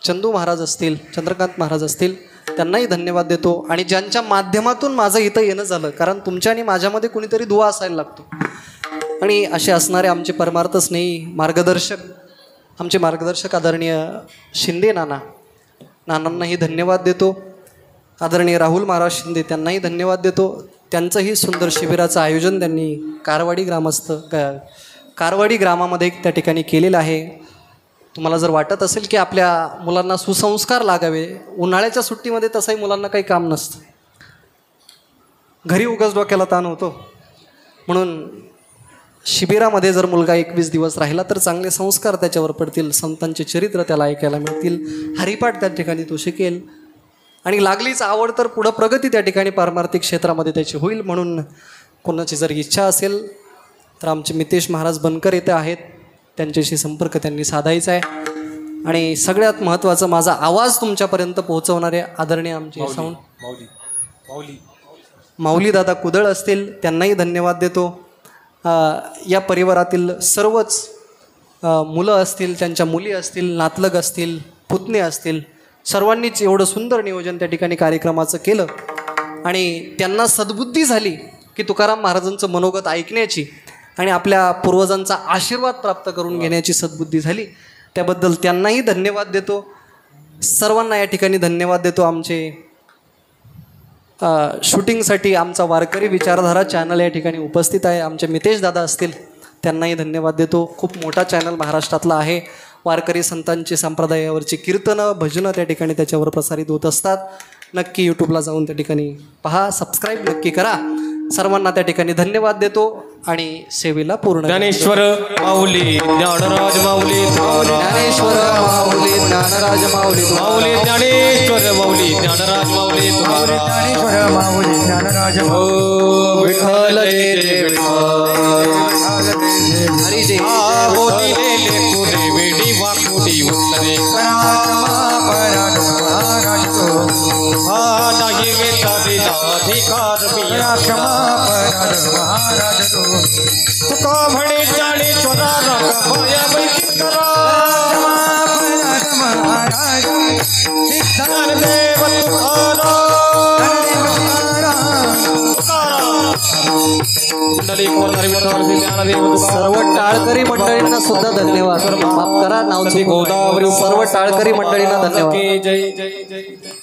चंदू महाराज असतील, चंद्रकांत महाराज असतील, त्यांनाही धन्यवाद देतो. आणि ज्यांच्या माध्यमातून माझं इथं येणं झालं, कारण तुमच्या आणि माझ्यामध्ये कुणीतरी दुवा असायला लागतो, आणि असे असणारे आमचे परमार्थ स्नेही मार्गदर्शक, आमचे मार्गदर्शक आदरणीय शिंदे नानांनाही धन्यवाद देतो. आदरणीय राहुल महाराज शिंदे त्यांनाही धन्यवाद देतो. त्यांचंही सुंदर शिबिराचं आयोजन त्यांनी कारवाडी ग्रामामध्ये त्या ठिकाणी केलेलं आहे. तुम्हाला जर वाटत असेल की आपल्या मुलांना सुसंस्कार लागावे, उन्हाळ्याच्या सुट्टीमध्ये तसंही मुलांना काही काम नसतं, घरी उगाच डोक्याला ताण होतो, म्हणून शिबिरामध्ये जर मुलगा 21 दिवस राहिला तर चांगले संस्कार त्याच्यावर पडतील, संतांचे चरित्र त्याला ऐकायला मिळतील, हरिपाठ त्या ठिकाणी तो शिकेल, आणि लागलीच आवड तर पुढं प्रगती त्या ठिकाणी पारमार्थिक क्षेत्रामध्ये त्याची होईल. म्हणून कोणाची जर इच्छा असेल तर आमचे मितेश महाराज बनकर येथे आहेत, त्यांच्याशी संपर्क त्यांनी साधायचा आहे. आणि सगळ्यात महत्त्वाचं माझा आवाज तुमच्यापर्यंत पोहोचवणारे आदरणीय आमचे साऊंड माऊली दादा कुदळ असतील, त्यांनाही धन्यवाद देतो. या परिवारातील सर्वच मुलं असतील, त्यांच्या मुली असतील, नातलग असतील, पुतणे असतील, सर्वांनीच एवढं सुंदर नियोजन त्या ठिकाणी कार्यक्रमाचं केलं आणि त्यांना सद्बुद्धी झाली की तुकाराम महाराजांचं मनोगत ऐकण्याची आणि आपल्या पूर्वजांचा आशीर्वाद प्राप्त करून घेण्याची सद्बुद्धी झाली. त्याबद्दल त्यांनाही धन्यवाद देतो. सर्वांना या ठिकाणी धन्यवाद देतो. आमचे शूटिंगसाठी आमचा वारकरी विचारधारा चॅनल या ठिकाणी उपस्थित आहे. आमचे मितेश दादा असतील, त्यांनाही धन्यवाद देतो. खूप मोठा चॅनल महाराष्ट्रातला आहे. वारकरी संतांची संप्रदायावरची कीर्तनं, भजनं त्या ठिकाणी त्याच्यावर प्रसारित होत असतात. नक्की यूट्यूबला जाऊन त्या ठिकाणी पहा, सबस्क्राईब नक्की करा. सर्वांना त्या ठिकाणी धन्यवाद देतो आणि सेवेला पूर्ण. ज्ञानेश्वर माऊली, ज्ञानराज माऊली, ज्ञानेश्वर माऊली, ज्ञानराज माऊली, माऊली ज्ञानेश्वर माऊली, ज्ञानराज माऊली, ज्ञानेश्वर माऊली ज्ञानराज हो विठ्ठल जय जय विठ्ठल. हरी जय. गोटीले लेकुरे वेडी वाकुडी उत्तरे हा नाही वेता दिला अधिकार बिया क्षमा महाराज तुका म्हणे ज्ञानेश्वरा रंग भया बैठी करा महाराज ज्ञानदेव सर्व टाळकरी मंडळींना सुद्धा धन्यवाद. माफ करा, नाव चुकलं. गोदावरी सर्व टाळकरी मंडळींना धन्यवाद. जय जय जय.